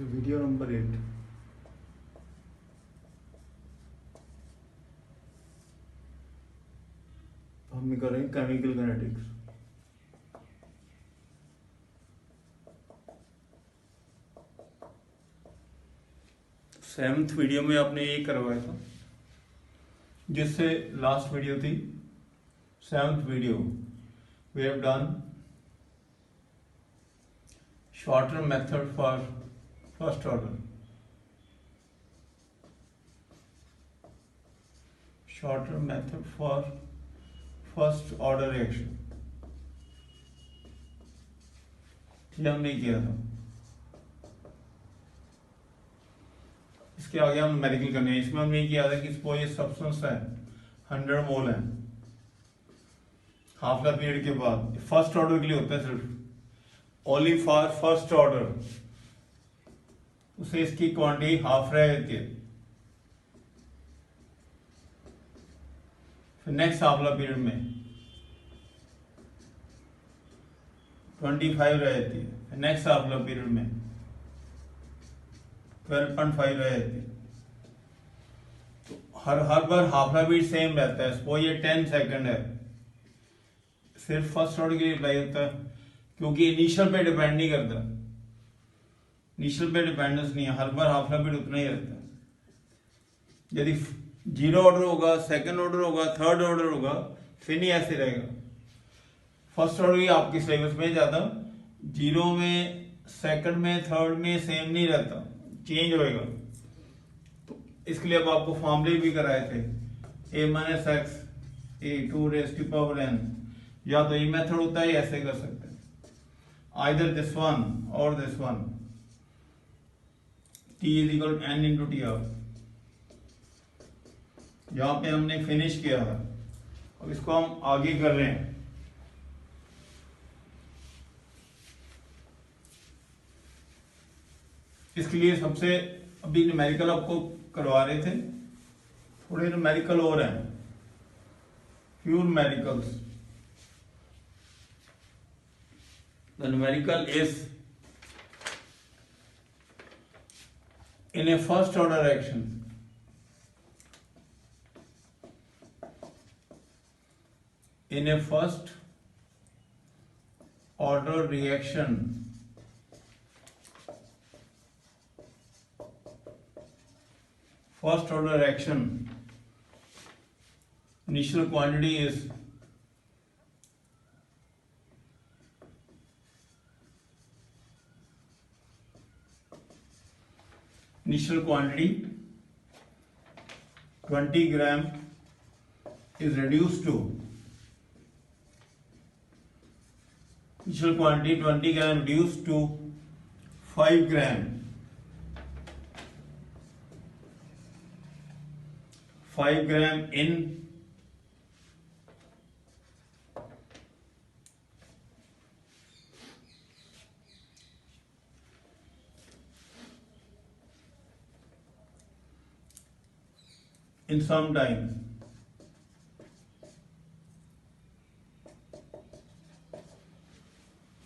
Video number 8। हम कर रहे हैं केमिकल काइनेटिक्स। सेवन्थ वीडियो में आपने ये करवाया था, जिससे लास्ट वीडियो थी seventh video. We have done shorter method for first order, shorter method for first order reaction. ये हमने किया था। इसके आगे हम न्यूमेरिकल करने हैं। इसमें हमने किया था कि सपोज ये सब्सटेंस है 100 मोल है, हाफ लाइफ पीरियड के बाद फर्स्ट ऑर्डर के लिए होता है सिर्फ, ओनली फॉर फर्स्ट ऑर्डर, उसे इसकी क्वांटिटी हाफ रह जाती है। फिर नेक्स्ट हाफ लाइफ पीरियड में 25 रह जाती है। नेक्स्ट हाफ लाइफ पीरियड में 12.5 रह जाती है। तो हर बार हाफ लाइफ पीरियड सेम रहता है। सपोज ये 10 सेकंड है, सिर्फ फर्स्ट ऑर्डर के लिए अप्लाई होता है, क्योंकि इनिशियल पे डिपेंड नहीं करता। इनिशियल पे डिपेंडेंस नहीं है, हर बार हाफ लाइफ पीरियड उतना ही रहता है। यदि 0 ऑर्डर होगा, सेकंड ऑर्डर होगा, थर्ड ऑर्डर होगा, फिर नहीं ऐसे रहेगा। फर्स्ट ऑर्डर ही आपकी सिलेबस में ज्यादा 0 में, सेकंड में, थर्ड में सेम नहीं रहता, चेंज होएगा। तो इसके लिए अब आपको फॉर्मूले भी कराए थे, a minus x a2 raise to power n। या तो ये मेथड होता है, ऐसे कर सकते हैं, आइदर दिस वन और this one, t is equal n into T R. यहां पे हमने फिनिश किया है, अब इसको हम आगे कर रहे हैं। इसके लिए सबसे अभी न्यूमेरिकल आपको करवा रहे थे, थोड़े न्यूमेरिकल और हैं, few numericals. The numerical is in a first order reaction. In a first order reaction, first order reaction, initial quantity is initial quantity 20 gram is reduced to initial quantity 20 gram reduced to 5 gram, 5 gram in some time.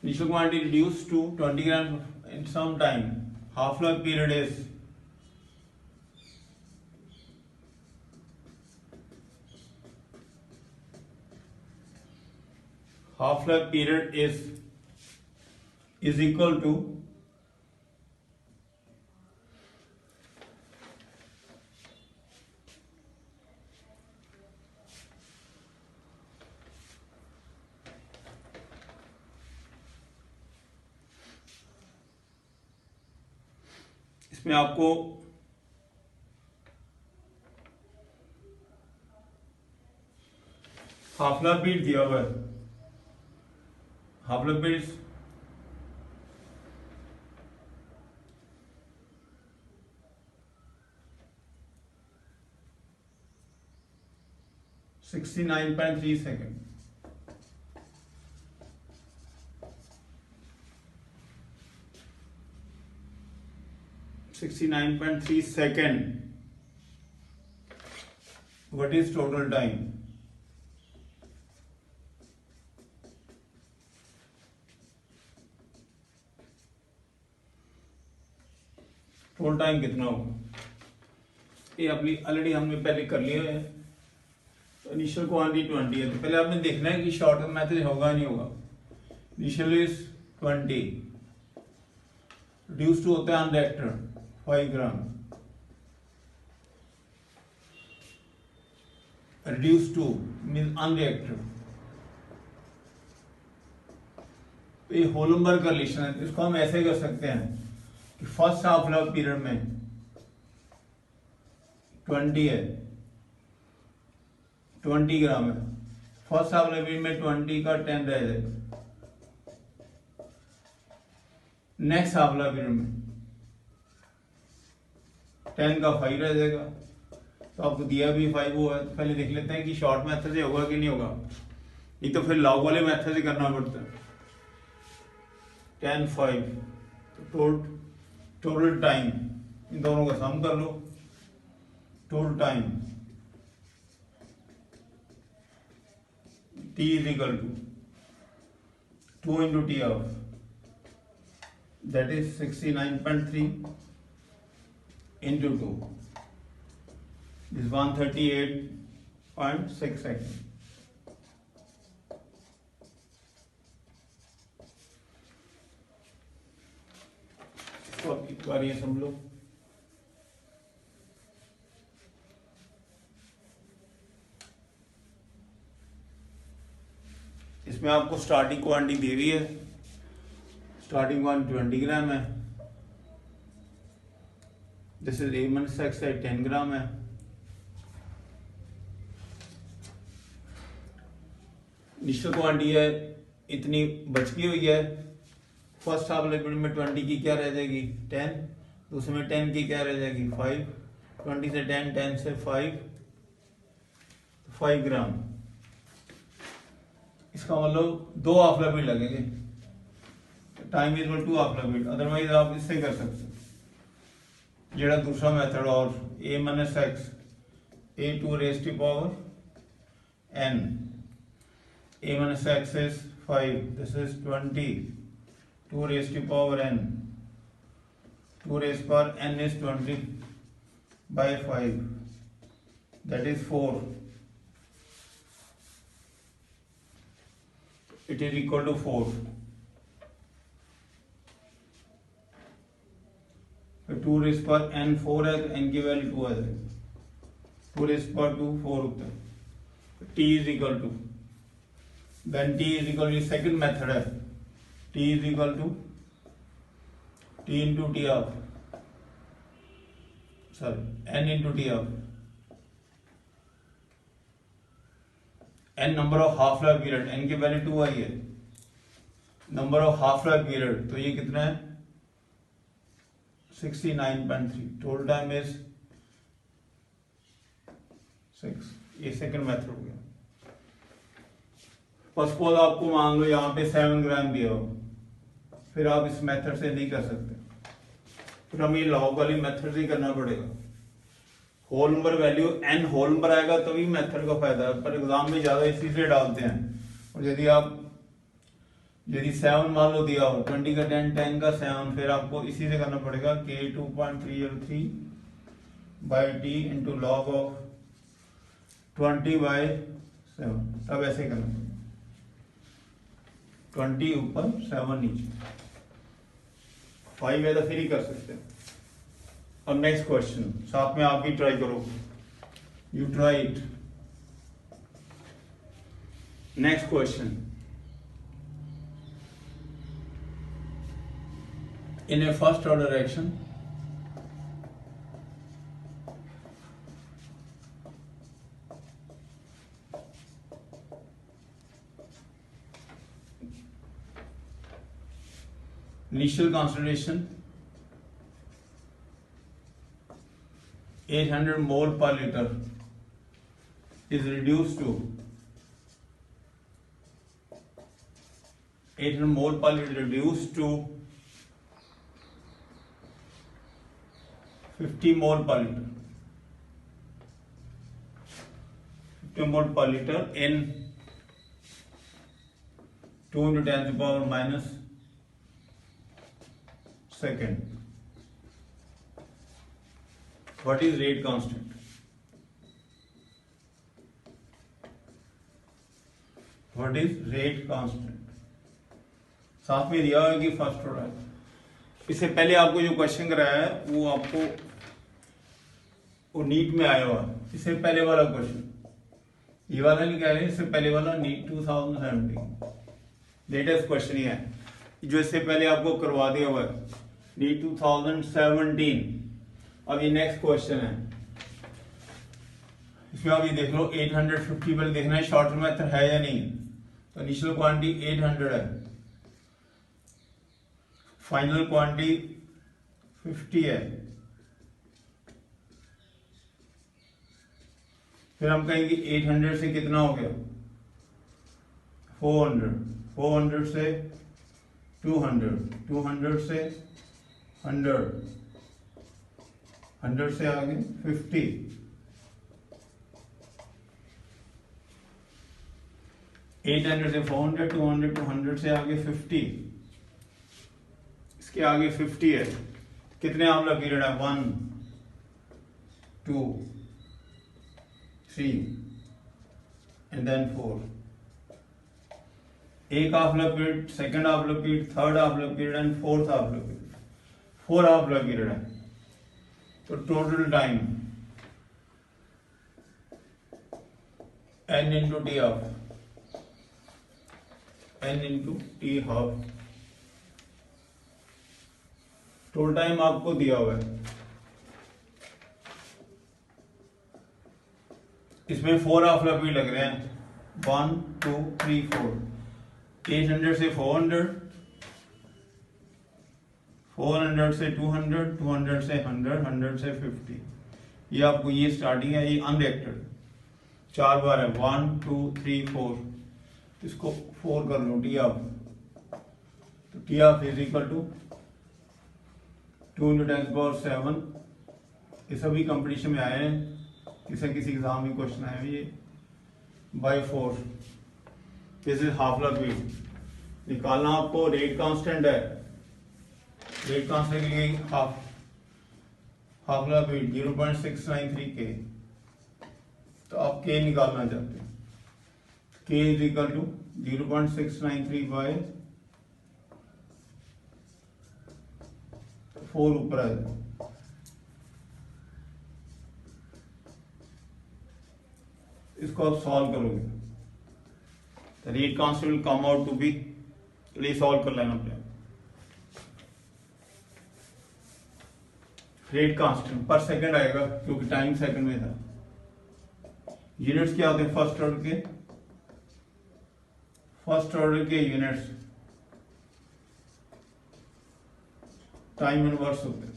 Initial quantity reduced to 20 gram in some time. Half life period is equal to इसमें आपको half life period दिया हुआ है। Half life period 69.3 second. 69.3 second. What is total time? Total time कितना होगा, ये अपनी already हमने पहले कर लिया है। इनिशियल क्वांटिटी 20 है, तो पहले आपने देखना है कि शॉर्ट मेथड होगा नहीं होगा। इनिशियल इज 20, रिड्यूस टू होता है unreacted 5 gram, reduce to mean unreacted. तो ये होलमबर्ग का रिलेशन है, तो इसको हम ऐसे कर सकते हैं कि फर्स्ट हाफ लाइफ पीरियड में 20 है, 20 ग्राम है, फर्स्ट हाफ लाइफ पीरियड में 20 का 10 रह जाएगा, नेक्स्ट हाफ लाइफ पीरियड में 10 का 5 रह जाएगा। तो आपको दिया भी 5 हुआ है, तो पहले देख लेते हैं कि शॉर्ट मेथड से होगा कि नहीं होगा, नहीं तो फिर लॉग वाले मेथड से करना पड़ता है। 10 5, तो टोटल टाइम इन दोनों का सम कर लो, total time T is equal to 2 into T of, that is 69.3 into 2 is 138.6 seconds. तो अब एक बार ये समझ लो, इसमें आपको स्टार्टिंग क्वांटिटी दी हुई है, स्टार्टिंग क्वांटिटी 20 ग्राम है, जैसे A-X है 10 ग्राम है, इनिशियल क्वांटिटी है इतनी बचती हुई है, फर्स्ट हाफ लिमिट में 20 की क्या रह जाएगी 10, दूसरे में 10 की क्या रह जाएगी 5, 20 से 10, 10 से 5 ग्राम। इसका मतलब 2 हाफ लिमिट लगेंगे, time is 2 half limit, otherwise आप इससे कर सकते हो जेड़ा दूसरा मेथड और A-X A2 raised to power n, A-X is 5, this is 20, 2 raised to power n, 2 raised power n is 20 by 5, that is 4, it is equal to 4. तो 2 raised power n 4 है, तो n की वैल्यू 2 आ जाएगी, 2 raised power 2 4 होता है। T is equal to, then T is equal to second method है, T is equal to T into T of, sorry, n into T of, n number of half life period, n की value 2 आई है, number of half life period, तो ये कितना है 69.3, total time is 6, ये second method हो गया। First suppose आपको मान लो यहाँ पे 7 ग्राम दिया हो, फिर आप इस मेथड से नहीं कर सकते, फिर हमें ये लॉग वाली मेथड से ही करना पड़ेगा। Whole number value n whole number आएगा तभी मेथड का फायदा है, पर एग्जाम में ज्यादा इसी से डालते हैं। और यदि 7 मान लो दिया हो, 20 का 10, 10 का 7, फिर आपको इसी से करना पड़ेगा K 2.303 by T into log of 20 by 7, तब ऐसे करना पड़ेगा, 20 ऊपर 7 नीचे, 5 है तो फिर ही कर सकते हैं। अब नेक्स्ट क्वेश्चन साथ में आप भी ट्राई करो, you try it. Next question, in a first order reaction initial concentration 800 mole per liter is reduced to 800 mole per liter reduced to 50 mole per liter, 50 mole per liter in 2 into 10 to the power minus second. What is rate constant? What is rate constant? साथ में दिया हुआ कि first order. इससे पहले आपको जो question कराया है वो आपको वो नीट में आया हुआ, इससे पहले वाला क्वेश्चन, ये वाला नहीं कह रहे, इससे पहले वाला नीट 2017 लेटेस्ट क्वेश्चन ही है जो इससे पहले आपको करवा दिया हुआ है नीट 2017। अब ये नेक्स्ट क्वेश्चन है, इसमें आप ये देख लो 850 पहले देखना है शॉर्ट मेथड है या नहीं। तो इनिशियल क्वांटिटी 800 है, फाइनल क्वांटिटी 50 है। फिर हम कहेंगे 800 से कितना हो गया 400, 400 से 200, 200 से 100, 100 से आगे 50, 800 से 400, 200, 200 से आगे 50, इसके आगे 50 है। कितने आंवला पीरियड है 1 2 3 एंड देन 4। एक आंवला पीरियड, सेकंड आंवला पीरियड, थर्ड आंवला पीरियड एंड फोर्थ आंवला पीरियड, 4 आंवला पीरियड है। तो total time n into T half, n into T half, total time आपको दिया हुआ है। इसमें 4 आंवला पीरियड लग रहे हैं 1 2 3 4, 800 से 400, 400 से 200, 200 से 100, 100 से 50। ये आपको ये स्टार्टिंग है, ये अनरिएक्टेड 4 बार है 1 2 3 4। इसको 4 कर लो टी हाफ, तो t half is equal to 2 into 10 power 7। ये सभी कंपटीशन में आए हैं, किसी एग्जाम में क्वेश्चन आए हैं ये by 4। This is half life period. निकालना आपको रेट कांस्टेंट है, रेट कांस्टेंट के लिए हाफला पीरियड 0.693 के। तो आप के निकालना चाहते हैं, के इज इक्वल टू 0.693 बाय 4 ऊपर आ जाए। इसको आप सॉल्व करोगे तो rate constant will come out to be, चलिए सॉल्व कर लेना अपने। रेट कांस्टेंट पर सेकंड आएगा क्योंकि टाइम सेकंड में था। यूनिट्स क्या होते हैं फर्स्ट ऑर्डर के यूनिट्स टाइम इनवर्स होते हैं,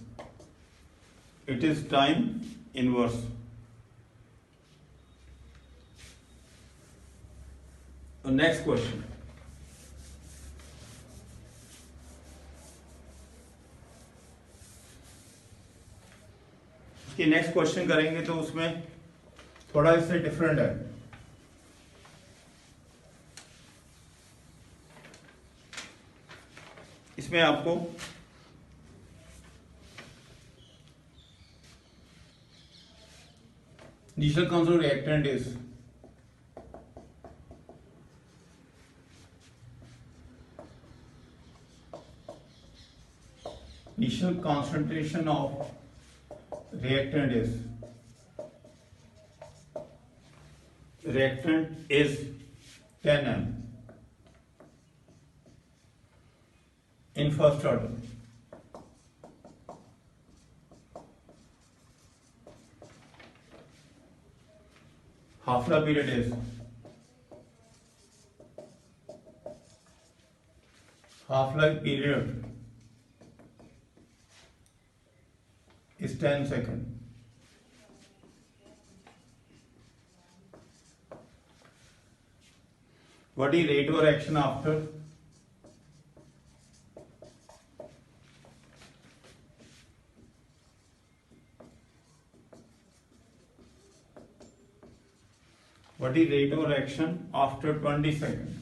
it is time inverse. Next question, इसके नेक्स्ट क्वेश्चन करेंगे तो उसमें थोड़ा इससे डिफरेंट है। इसमें आपको initial constant reactant is initial concentration of reactant is 10 m in first order. Half-life period is is 10 seconds. What is rate of reaction after? What is rate of reaction after 20 seconds?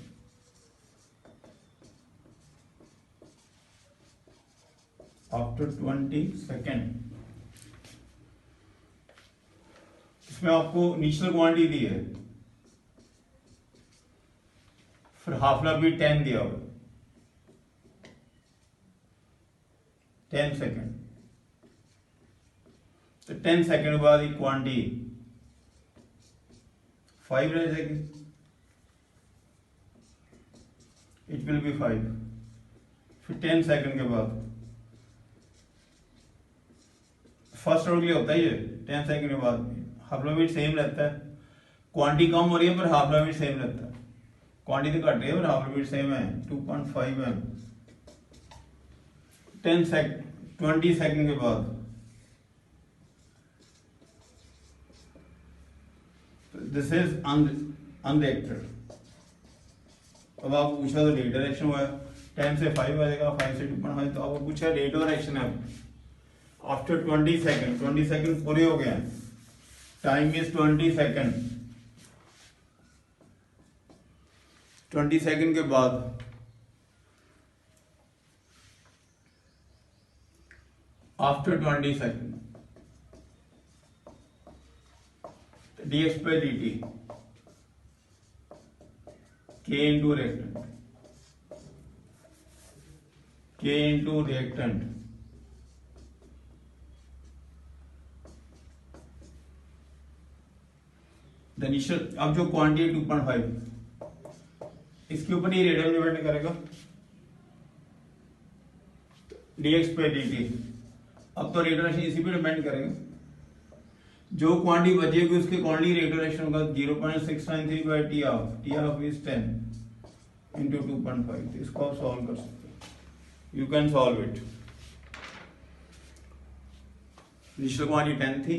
After 20 seconds. इसमें आपको initial quantity दी है, फिर half life भी 10 दिया हुआ, 10 second. तो 10 second बाद ये क्वांटिटी 5 रह जाएगी, इट विल बी 5। फिर 10 सेकेंड के बाद फर्स्ट ऑर्डर के लिए होता है ये, 10 सेकेंड के बाद हाफ लाइफ भी सेम रहता है, क्वांटिटी कम हो रही है पर हाफ लाइफ भी सेम रहता है, क्वांटिटी घट रही है पर हाफ लाइफ भी सेम है 2.5 एम। 20 सेकेंड के बाद दिस इज अनरिएक्टेड। अब आपको पूछा तो रेट डायरेक्शन हुआ है, 10 से 5 आ जाएगा, 5 से 2.5, तो आपको पूछा रेट डायरेक्शन है। आफ्टर 20 सेकेंड, 20 सेकेंड पूरे हो गए हैं, टाइम इज 20 सेकेंड। 20 सेकेंड के बाद after 20 second dx by dt k into reactant, k into reactant, the initial, अब जो क्वांटिटी 2.5 इसके ऊपर ये रेडियन डिपेंड करेगा, dx by dt। अब तो रेट डायरेक्शन इसी पे डिपेंड करेगा, जो क्वांटिटी बचेगी उसके क्वांटिटी रेट डायरेक्शन होगा 0.693 by T of is 10 into 2.5। इसको आप सॉल्व कर सकते हो, you can solve it. Initial quantity 10 थी,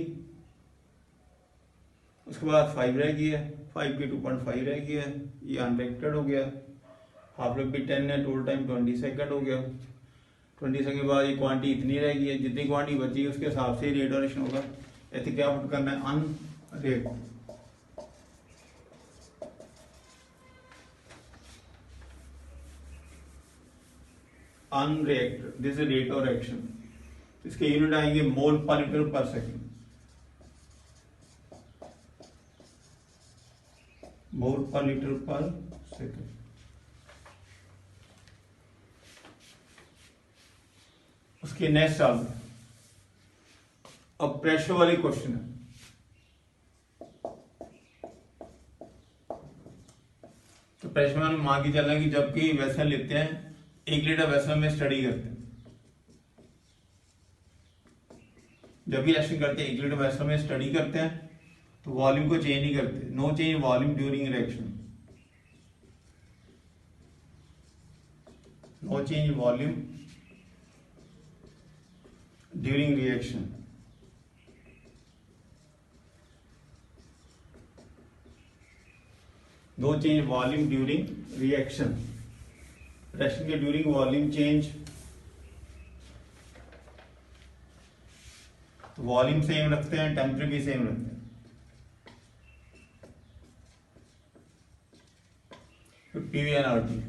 उसके बाद 5 रह गई है, 5 की 2.5 रह गई है, ये अनरिएक्टेड हो गया, हाफ लाइफ भी 10 है, टोटल टाइम 20 सेकंड हो गया। 20 सेकंड के बाद ये क्वांटिटी इतनी रह गई है, जितनी क्वांटिटी बची है उसके हिसाब से रेट डायरेक्शन होगा। ऐसे क्या पुट करना है, unreacted, this is rate of reaction. इसके यूनिट आएंगे मोल पर लीटर पर सेकेंड, मोल पर लीटर पर सेकेंड। उसके नेक्स्ट आगे अब प्रेशर वाली क्वेश्चन है। तो प्रेशर में मान के चलना कि जबकि वेसल लेते हैं, 1 लीटर वेसल में स्टडी करते हैं, जब भी रिएक्शन करते हैं 1 लीटर वेसल में स्टडी करते हैं तो वॉल्यूम को चेंज नहीं करते, no change volume during reaction, no change volume during reaction. No change volume during reaction, reaction के ड्यूरिंग वॉल्यूम चेंज, तो वॉल्यूम सेम रखते हैं, टेम्परेचर भी सेम रखते हैं। 50 nRT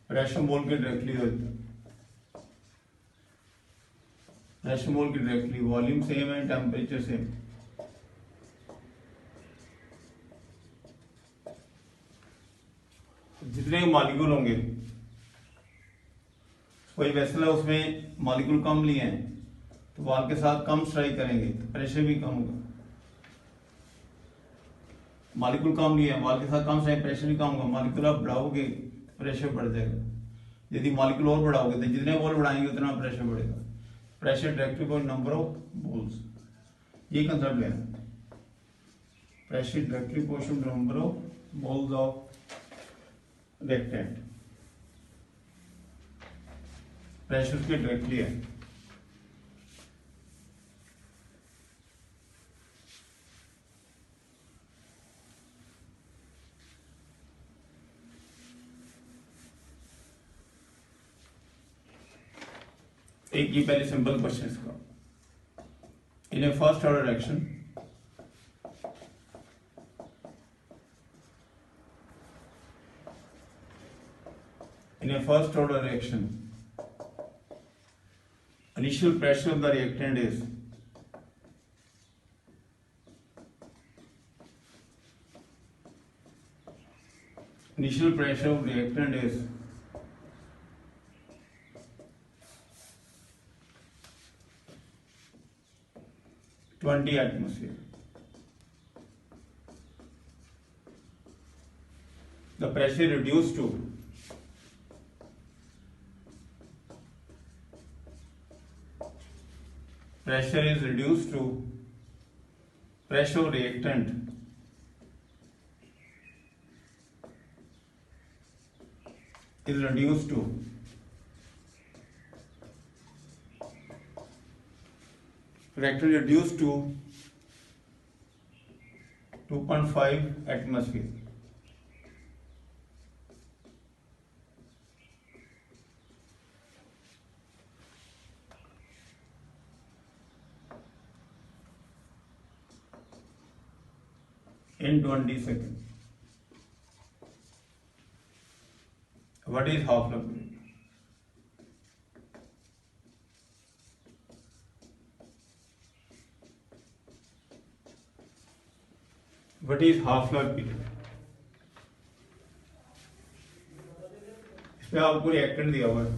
प्रेशर मोल के डायरेक्टली होता है, प्रेशर मोल के डायरेक्टली, वॉल्यूम सेम है, टेम्परेचर सेम। जितने मॉलिक्यूल होंगे, कोई वेसल है उसमें मॉलिक्यूल कम लिए हैं तो वॉल के साथ कम स्ट्राइक करेंगे तो प्रेशर भी कम होगा, मॉलिक्यूल कम लिए हैं वॉल के साथ कम स्ट्राइक, प्रेशर भी कम होगा। मॉलिक्यूल आप बढ़ाओगे प्रेशर बढ़ जाएगा, यदि मॉलिक्यूल और बढ़ाओगे तो जितने मोल बढ़ाएंगे उतना प्रेशर बढ़ेगा। Pressure directly for number of moles, ये कंसेप्ट लेना, pressure directly proportional to number of moles of reactant, pressure के डायरेक्टली है। एक ये पहले सिंपल क्वेश्चन इसका, in a first order reaction initial pressure of the reactant is initial pressure of reactant is 20 atmosphere. The pressure reduced to pressure of reactant is reduced to 2.5 atmosphere. In 20 seconds. What is half-life period? What is half-life period? इसमें आपको reactant दिया हुआ है.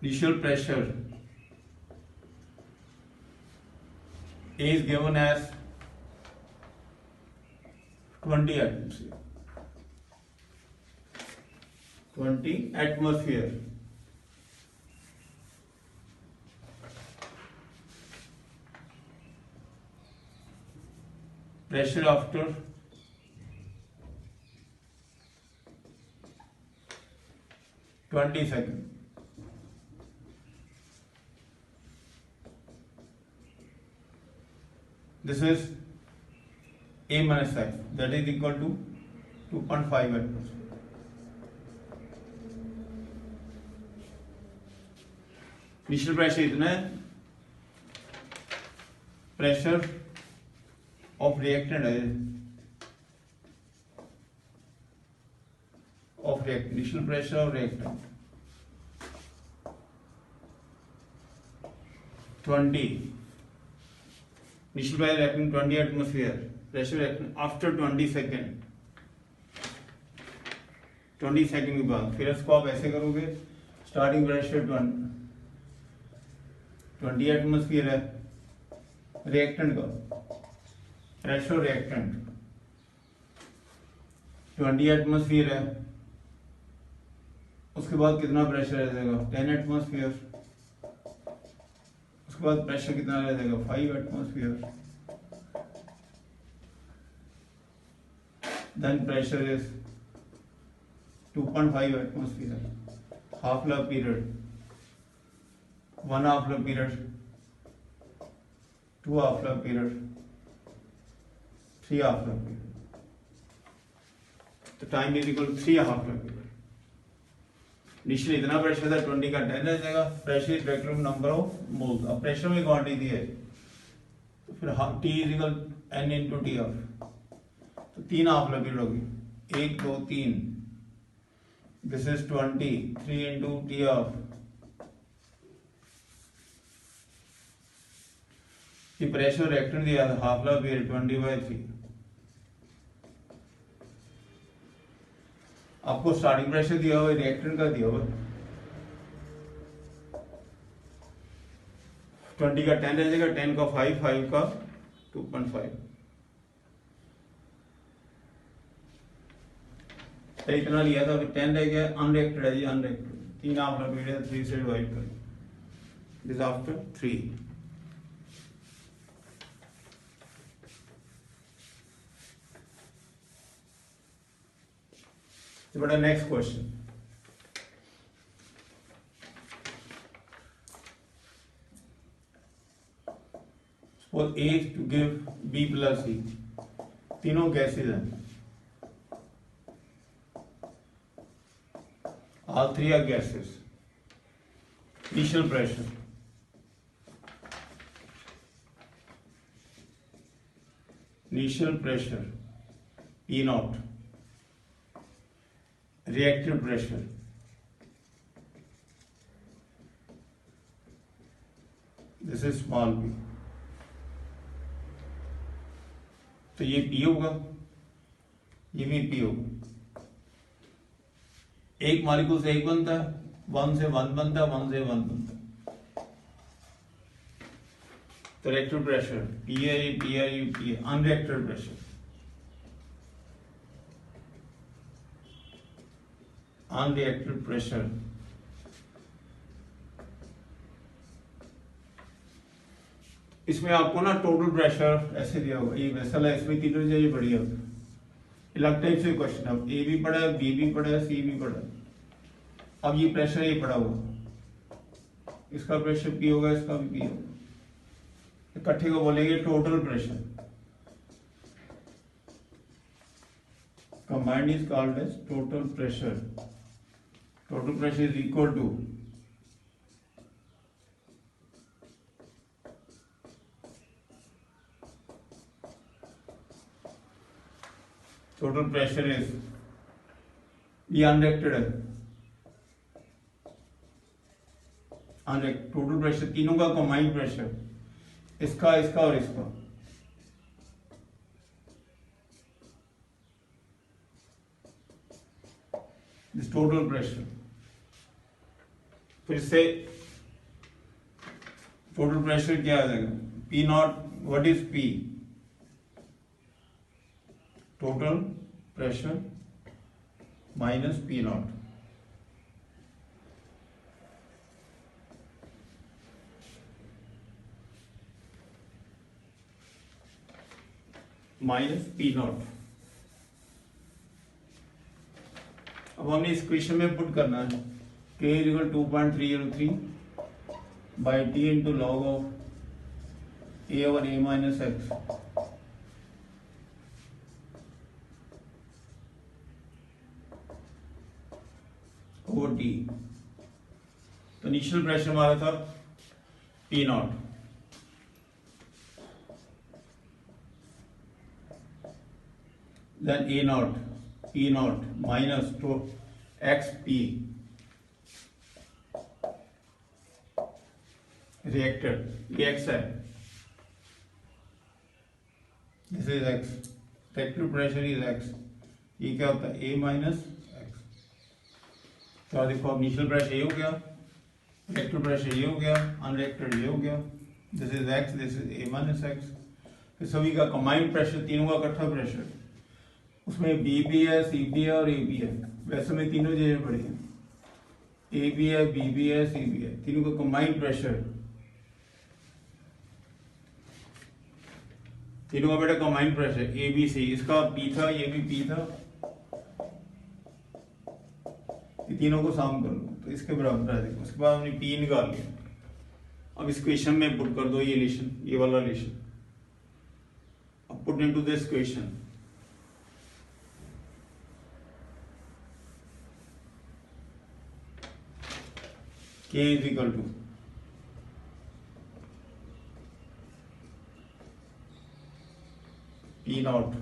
Initial pressure is given as 20 atmosphere. 20 atmosphere. Pressure after 20 seconds. This is A minus I, that is equal to 2.5 atmosphere. Initial pressure इतना है. Pressure of reactant है. Initial pressure of reactant 20. Initial pressure reacting 20 atmosphere. Pressure reacting after 20 second. 20 second के बाद फिर इसको आप ऐसे करोगे. स्टार्टिंग प्रेशर 20 एटमोस्फियर है रिएक्टेंट का. प्रेशर रिएक्टेंट 20 एटमोस्फियर है. उसके बाद कितना प्रेशर रह जाएगा? 10 एटमोस्फियर. उसके बाद प्रेशर कितना रह जाएगा? 5 atmosphere. Then pressure is 2.5 atmosphere. Half life period 1 half life period, 2 half life period, 3 half life period. The time is equal to 3 half life period. Initially इतना प्रेशर था 20 का 10 रह जाएगा. Pressure is vector of number of moles. अब pressure में quantity दी है तो फिर T is equal N into T of. तो 3 हाफ लाइफ पीरियड होगी. 1 2 3. This is 20. 3 into T of. ये प्रेशर रिएक्टेंट दिया था हाफ लाइफ पीरियड 20/3. आपको स्टार्टिंग प्रेशर दिया हुआ है रिएक्टेंट का दिया हुआ है 20 का 10 रह जाएगा. 10 का 5, 5 का 2.5. तो इतना लिया था. 10 रह गया. अनरिएक्टेड है जी. अनरिएक्टेड 3 हाफ लाइफ पीरियड 3 से डिवाइड करें. This after 3. But the next question. Suppose A to give B plus C. तीनों गैसेज हैं. All three are gases. Initial pressure. Initial pressure P naught. Reactive pressure this is small p। तो ये p होगा, ये भी p होगा। एक molecule से एक बनता है, 1 से 1 बनता है, 1 से 1 बनता है। तो रिएक्टिव प्रेशर p है, ये p है, ये p है। अनरिएक्टेड प्रेशर, अनरिएक्टेड प्रेशर इसमें आपको ना टोटल प्रेशर ऐसे दिया होगा, ये वेसल है, इसमें तीनों चीजें पड़ी है। अलग टाइप से क्वेश्चन, अब ए भी पड़ा है, बी भी पड़ा है, सी भी पड़ा है। अब ये प्रेशर ये पड़ा हुआ, इसका प्रेशर पी होगा, इसका भी पी होगा, इकट्ठे को बोलेंगे total pressure. Combined is called as total pressure. Total pressure is equal to total pressure is, ये अनरिएक्टेड है, टोटल प्रेशर तीनों का कंबाइंड प्रेशर, इसका, इसका और इसका। This total pressure. फिर से टोटल प्रेशर क्या आ जाएगा, P naught, what is P? Total pressure minus P naught. Minus P naught. अब हमने इस क्वेश्चन में पुट करना है k equal 2.303 by T into log of a over a minus x over T. तो इनिशियल प्रेशर हमारा था P not, then A naught, P naught minus to XP reacted, ये X है, this is X, reactive pressure is X, ये क्या होता है A minus X। तो देखो अब इनिशियल प्रेशर ये हो गया, reactive pressure ये हो गया, unreacted ये हो गया, this is X, this is A minus X। फिर सभी का कंबाइंड प्रेशर, तीनों का इकट्ठा प्रेशर, उसमें बी भी है, सी भी है और ए भी है। वैसे में तीनों चीजें पड़ी हैं, ए भी है, बी भी है, सी भी है, तीनों का कंबाइंड प्रेशर, तीनों का बेटा combined pressure A B C. इसका पी था, ये भी पी था, ये तीनों को साम कर लो तो इसके बराबर है। देखो उसके बाद हमने पी निकाल लिया। अब इस क्वेश्चन में पुट कर दो ये रिलेशन, ये वाला रिलेशन। अब put into this question, K is equal to P naught,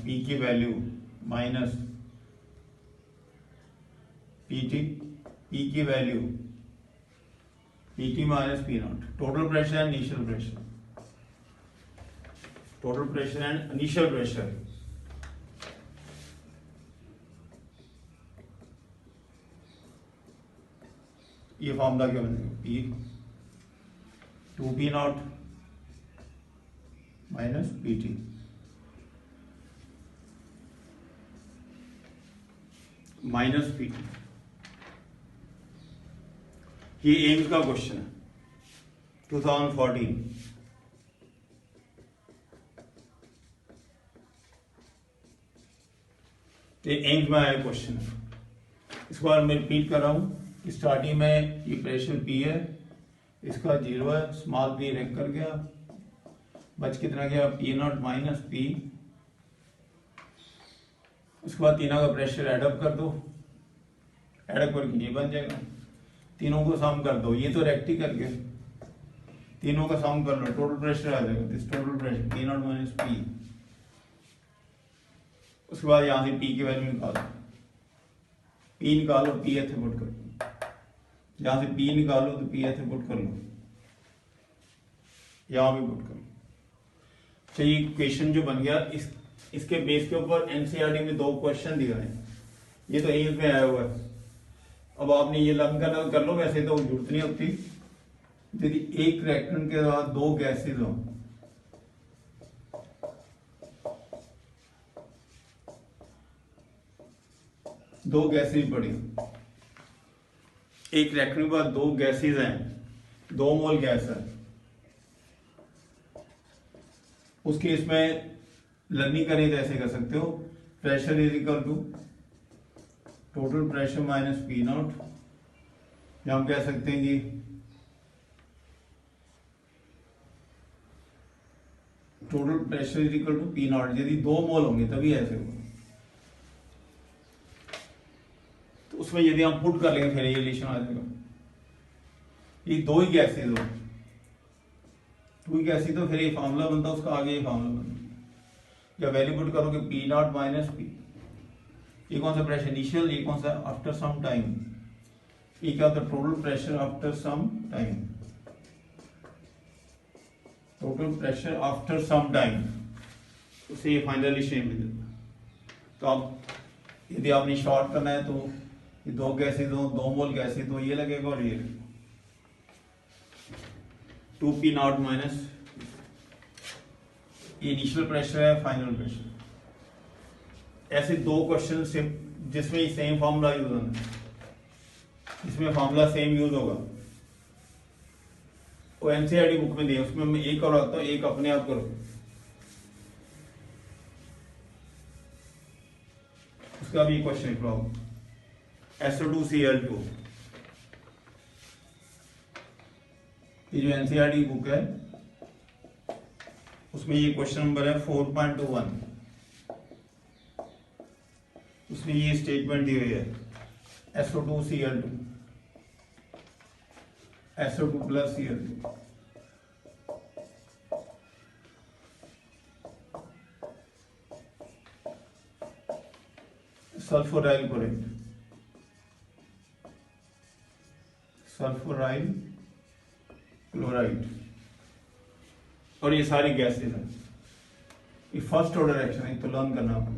P की वैल्यू माइनस PT, P की value PT minus P naught। Total pressure and initial pressure, total pressure and initial pressure. ये formula क्या बनेगा, P 2P not minus PT। Minus PT। ये AIIMS का question है 2014। ये AIIMS में आया क्वेश्चन है। इसको बार मैं रिपीट कर रहा हूं। स्टार्टिंग में ये प्रेशर P है, इसका 0 है, स्मॉल p रख कर गया, बच कितना गया P नॉट माइनस P। उसके बाद तीनों का प्रेशर एडअप कर दो, एडअप करके ये बन जाएगा। तीनों को सम कर दो, ये तो रेक्टी कर गया, तीनों का सम कर लो, टोटल प्रेशर आ जाएगा। This total pressure P naught minus P। उसके बाद यहां से P की वैल्यू निकालो, P निकालो, P ऐसे पुट कर लो, जहां से P निकालो तो P ऐसे पुट कर लो। यहाँ भी पुट करो। चाहिए क्वेश्चन जो बन गया इसके बेस के ऊपर एनसीईआरटी में 2 क्वेश्चन दिए हैं, ये तो एम्स में आया हुआ है। अब आपने ये लर्न करना कर लो, वैसे तो जरूरत नहीं होती। यदि एक रिएक्टेंट के बाद 2 गैसेज हो, दो गैसेज पड़ी, एक रिएक्टेंट के बाद 2 गैसेज हैं, 2 मोल गैस है, उस केस में लर्निंग करें तो ऐसे कर सकते हो, pressure is equal to total pressure minus P naught, या हम कह सकते हैं कि total pressure is equal to P naught. यदि 2 मोल होंगे तभी ऐसे होगा, तो उसमें यदि हम पुट कर लेंगे फिर ये रिलेशन आ जाएगा। ये 2 ही गैसेज हो, 2 ही गैसेज, तो फिर ये फार्मूला बनता है, उसका आगे ये फार्मूला बनता है। जब वैल्यू पुट करोगे पी नॉट माइनस पी, ये कौन सा प्रेशर इनिशियल, ये कौन सा आफ्टर सम टाइम, ये क्या होता है total pressure after some time, total pressure after some time, उसे ये फाइनली शेप मिल जाता है। तो अब यदि आपने शॉर्ट करना है तो ये 2 गैसेज हो, 2 मोल गैसेज, तो ये लगेगा और ये लगेगा 2p नॉट माइनस, ये इनिशियल प्रेशर है, फाइनल प्रेशर। ऐसे 2 क्वेश्चन से जिसमें सेम फार्मूला यूज होना है, इसमें फार्मूला सेम यूज होगा, वो एनसीईआरटी बुक में दिया, उसमें मैं एक और आता हूँ, एक अपने आप करो। उसका भी क्वेश्चन लिख रहा हूँ, SO2Cl2, ये जो एनसीईआरटी बुक है उसमें ये क्वेश्चन नंबर है 4.21, उसमें ये स्टेटमेंट दी हुई है SO2Cl2, SO2 plus Cl2, sulphuryl chloride, sulphuryl chloride, और ये सारी गैसेज हैं। ये फर्स्ट ऑर्डर रिएक्शन है, तो लर्न करना आपको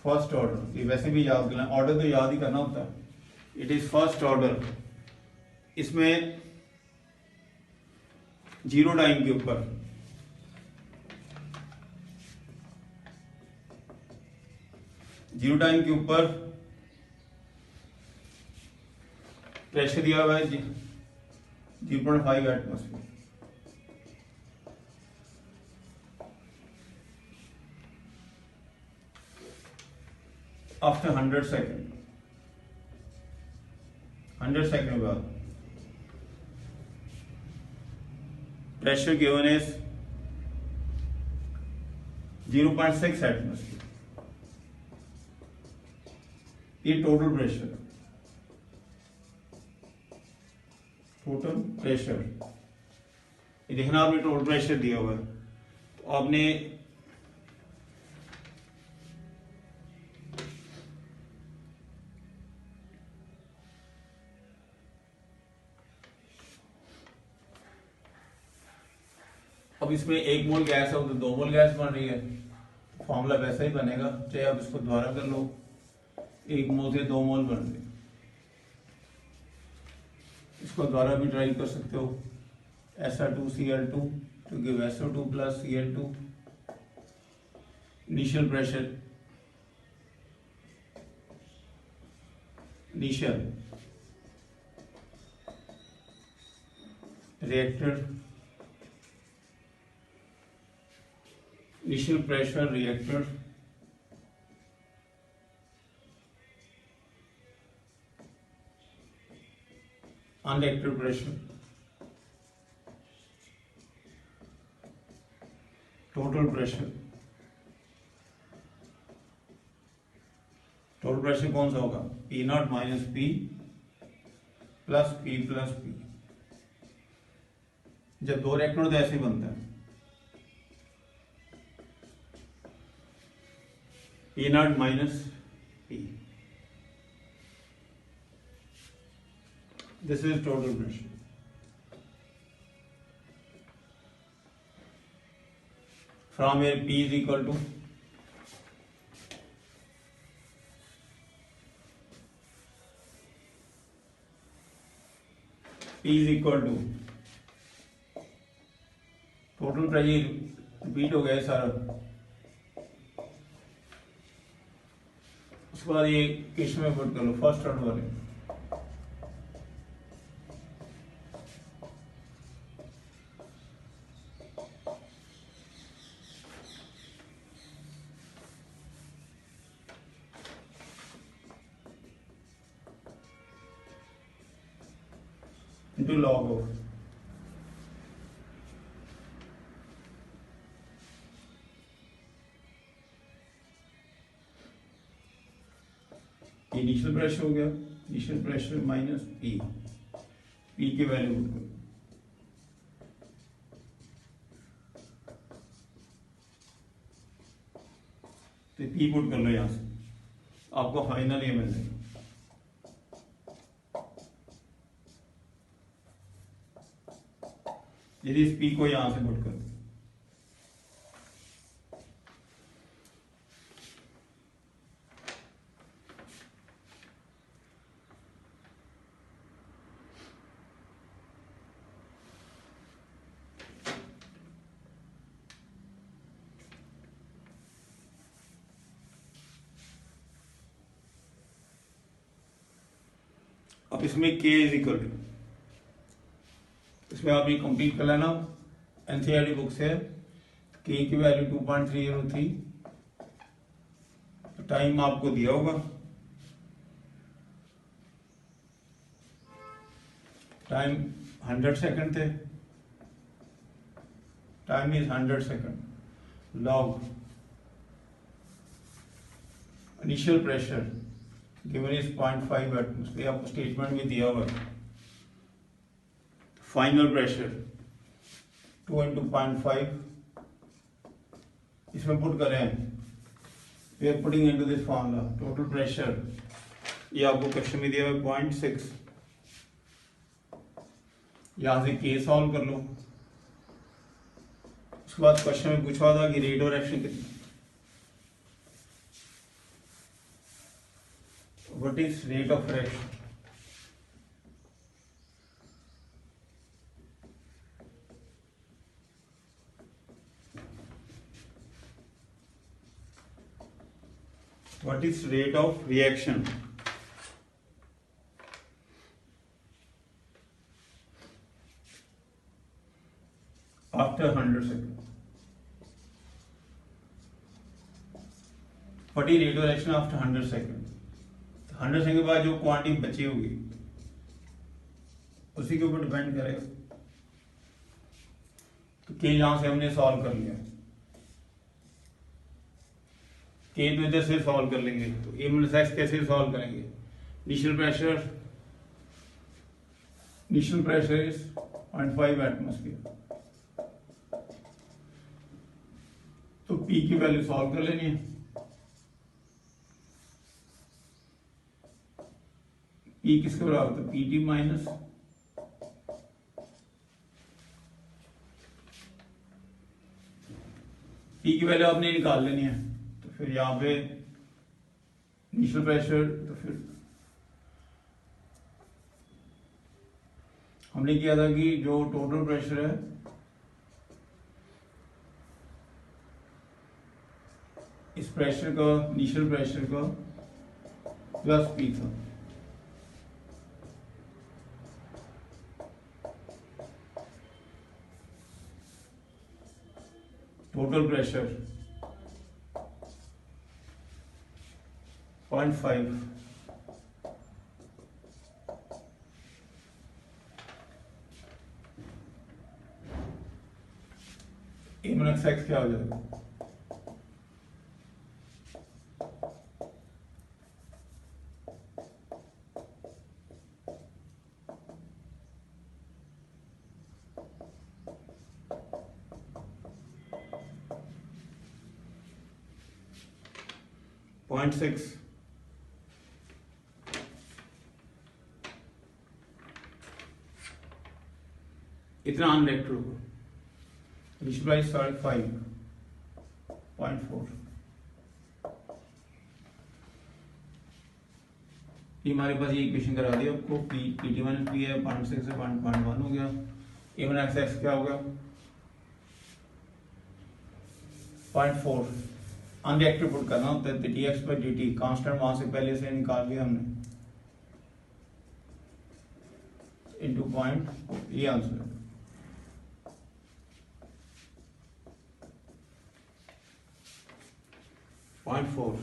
फर्स्ट ऑर्डर, ये वैसे भी याद करना, ऑर्डर तो याद ही करना होता है। इट इज फर्स्ट ऑर्डर, इसमें 0 टाइम के ऊपर प्रेशर दिया हुआ है 0.5 एटमॉस्फेयर, आफ्टर 100 सेकेंड, 100 सेकेंड के बाद प्रेशर गिवन इज 0.6 एटमॉस्फेयर, ये टोटल प्रेशर, ये देखना आपने टोटल प्रेशर दिया हुआ है, तो आपने अब इसमें 1 मोल गैस है, तो 2 मोल गैस बन रही है, फॉर्मूला वैसा ही बनेगा, चाहे आप इसको दोबारा कर लो, 1 मोल से 2 मोल बन रहे, इसको दोबारा भी ट्राई कर सकते हो, SO2Cl2 to give SO2 plus Cl2, initial pressure, initial reactor, initial pressure reactor, unreacted pressure, total pressure, total pressure कौन सा होगा P naught minus P plus P plus P। जब 2 रिएक्टर तो ऐसे बनता है P naught minus P, this is total pressure. From here P is equal to total pressure repeat हो गया सारा। उसके बाद ये क्वेश्चन में पुट कर लो फर्स्ट ऑर्डर वाले। into log of initial pressure हो गया, initial pressure minus P, P की वैल्यू पुट करो। तो पी पुट कर लो यहां से, आपको फाइनल ये मिल जाएगा। यदि इस पी को यहां से पुट कर दो, अब इसमें K इज इक्वल टू, इसमें आप ये कंप्लीट कर लेना एनसीईआरटी बुक से। K की वैल्यू 2.303, तो टाइम आपको दिया होगा, टाइम 100 सेकंड थे, time is 100 second. Log initial pressure given is 0.5 atmosphere, आपको स्टेटमेंट में दिया हुआ है। फाइनल प्रेशर 2 into 0.5, इसमें पुट करें, we are putting into this formula total pressure, ये आपको क्वेश्चन में दिया हुआ है 0.6। यहां से K सॉल्व कर लो। उसके बाद क्वेश्चन में पूछा था कि रेट ऑफ रिएक्शन कितनी, what is rate of reaction. What is rate of reaction after 100 seconds? What is rate of reaction after 100 seconds? 100 second के बाद जो क्वांटिटी बची होगी उसी के ऊपर डिपेंड करेगा। तो के यहां से हमने सॉल्व कर लिया, के तो इधर से सॉल्व कर लेंगे, तो ए माइनस एक्स कैसे सॉल्व करेंगे। इनिशियल प्रेशर इज 0.5 एटमॉस्फेयर, तो पी की वैल्यू सॉल्व कर लेनी है। पी किसके बराबर था, पी टी माइनस पी की वैल्यू आपने निकाल लेनी है। तो फिर यहां पे इनिशियल प्रेशर, तो फिर हमने किया था कि जो टोटल प्रेशर है इस प्रेशर का, इनिशियल प्रेशर का प्लस पी था, टोटल प्रेशर 0.5, ए माइनस एक्स क्या हो जाएगा, पॉइंट 6 इतना अनरेक्टर होगा। Initial price 5, 0.4। ये हमारे पास ये इक्वेशन करा दी आपको, पी टी माइनस पी है 0.6 से 1.1 हो गया। इवन एक्स एक्स क्या होगा 0.4। अनरिएक्टिव पुट करना होता है, D x by D T constant वहां से पहले से निकाल लिया हमने, इंटू पॉइंट, ये आंसर है। पॉइंट 4।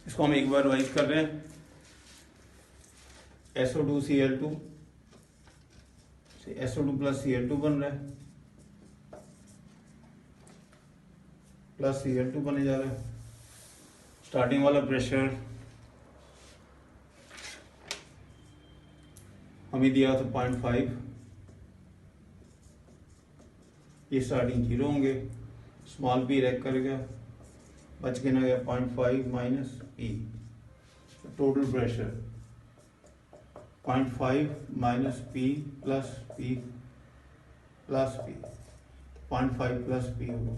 इसको हम एक बार रिवाइज कर रहे हैं। SO2Cl2 से SO2 प्लस Cl2 बन रहा है, प्लस Cl2 बने जा रहा है। स्टार्टिंग वाला प्रेशर हमें दिया था 0.5, ये स्टार्टिंग 0 होंगे, स्मॉल पी रैक कर गया, बच के ना गया 0.5 minus P, total pressure 0.5 minus P plus P plus P, 0.5 plus P होगा।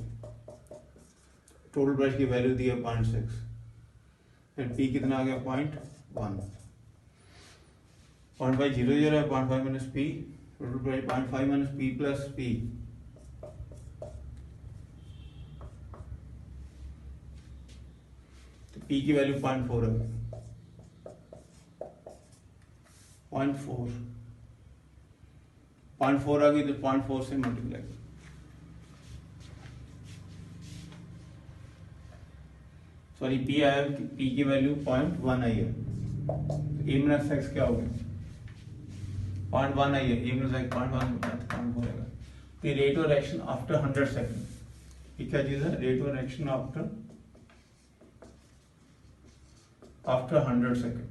टोटल प्रेशर की वैल्यू दी है 0.6, फिर पी कितना आ गया 0.1, 0.5 0 0 है, 0.5 minus P, total pressure 0.5 minus P plus P, P की वैल्यू 0.4 है, 0.4 आ गई तो 0.4 से मल्टीप्लाई, सॉरी पी आया, पी की वैल्यू 0.1 आई है, ए माइनस एक्स क्या हो गया 0.1 आई है, ए माइनस एक्स 0.1 0.4 आएगा। तो rate of reaction after 100 second, ये क्या चीज है, rate of reaction after 100 second.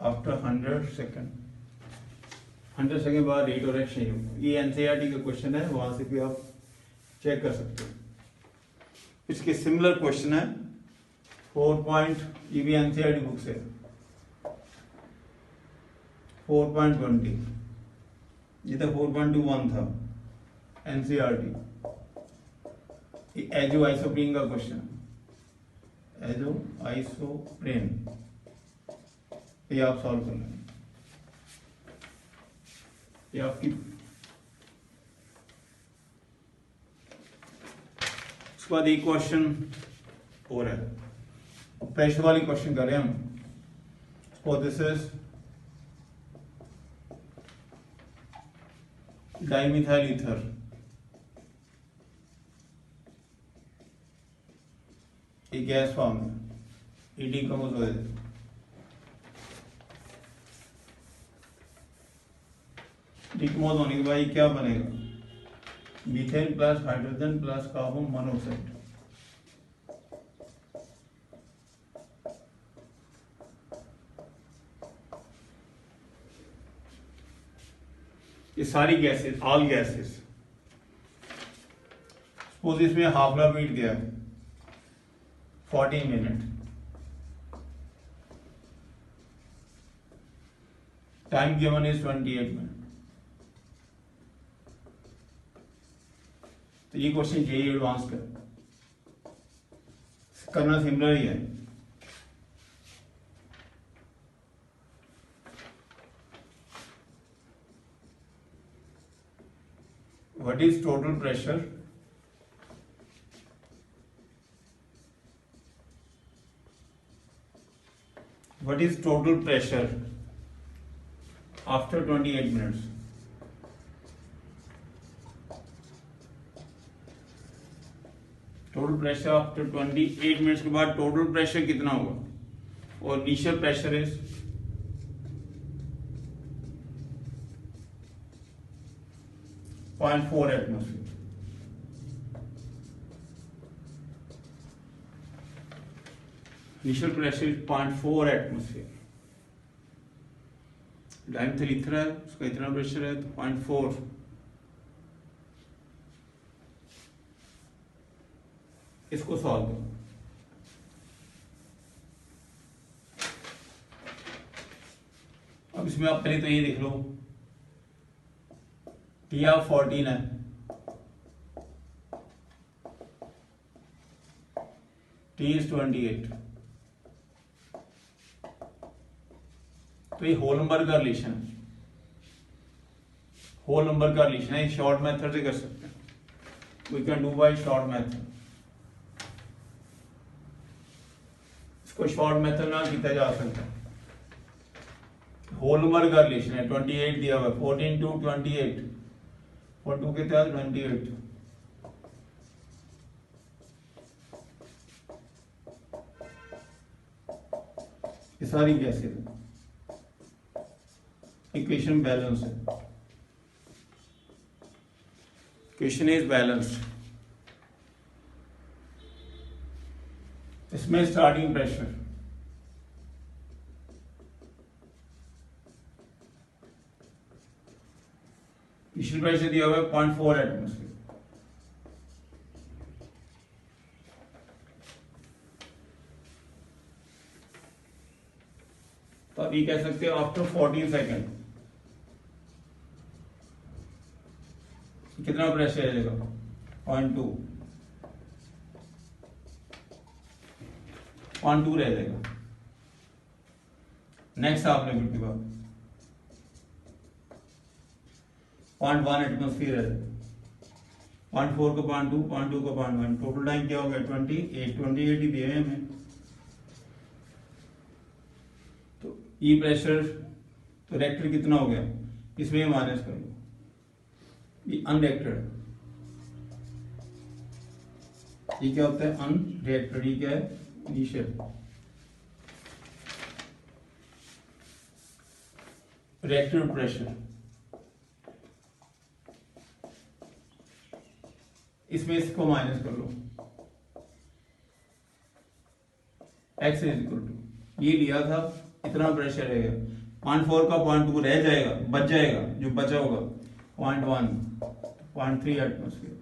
After 100 second, 100 second बाद रेट ऑफ रिएक्शन, ये एनसीईआरटी का क्वेश्चन है, वहां से भी आप चेक कर सकते हो। इसके सिमिलर क्वेश्चन है 4 पॉइंट, ये भी एनसीईआरटी बुक से 4.20, ये तो 4.21 था एनसीईआरटी। एजो आइसोप्रीन का क्वेश्चन, एजो आइसोप्रीन, ये आप सॉल्व कर लेंगे, ये आपकी। उसके बाद एक क्वेश्चन और है, प्रेशर वाली क्वेश्चन कर रहे हैं हम। Suppose this is dimethyl ether, ये गैस फॉर्म है, ये डिकम्पोज हो जाए, डिकम्पोज होने के बाद क्या बनेगा, methane plus hydrogen plus carbon monoxide. ये सारी गैसेस, ऑल गैसेस, सपोज इसमें हाफ लाइफ बीट गया 40 minute, time given is 28 minute. तो ये क्वेश्चन जेईई एडवांस का करना सिमिलर ही है। What is total pressure what is total pressure after 28 minutes? Total pressure after 28 minutes के बाद टोटल प्रेशर कितना होगा, और initial pressure is 0.4 atmosphere. Initial pressure is 0.4 atmosphere. Dimethyl ether है, उसका इतना प्रेशर है तो 0.4। इसको सॉल्व करो। इसमें आप पहले तो ये देख लो, टी ऑफ 14 है, टी इज 28, तो ये होल नंबर का रिलेशन है, होल नंबर का रिलेशन है, शॉर्ट मेथड से कर सकते हैं, we can do by short method. इसको शॉर्ट मेथड ना किया जा सकता है, होल नंबर का रिलेशन है, 28 दिया हुआ है, 14 टू 28, 42 के तहत 28, ये सारी कैसे इक्वेशन बैलेंस है, इक्वेशन इज बैलेंस्ड। इसमें स्टार्टिंग प्रेशर इनिशियल प्रेशर दिया हुआ है 0.4 एटमॉस्फेयर, तो अभी कह सकते हो आफ्टर 14 सेकेंड कितना प्रेशर रहेगा, 0.2 रह जाएगा। नेक्स्ट आप लेवल के बाद 0.1 एटमॉस्फेयर है, 0.4 को 0.2, 0.2 को 0.1, टोटल टाइम क्या हो गया 28 ही दिए हैं हमें। तो ई प्रेशर तो रिएक्टर कितना हो गया, इसमें माइनस कर लो, ये अनरिएक्टेड, ये क्या होता है अनरिएक्टेड, ये क्या है इनिशियल, रिएक्टेड प्रेशर, इसमें इसको माइनस कर लो, x इज इक्वल टू ये लिया था इतना प्रेशर रहेगा, 0.4 का 0.2 रह जाएगा, बच जाएगा, जो बचा होगा 0.1, 0.3 एटमॉस्फेयर,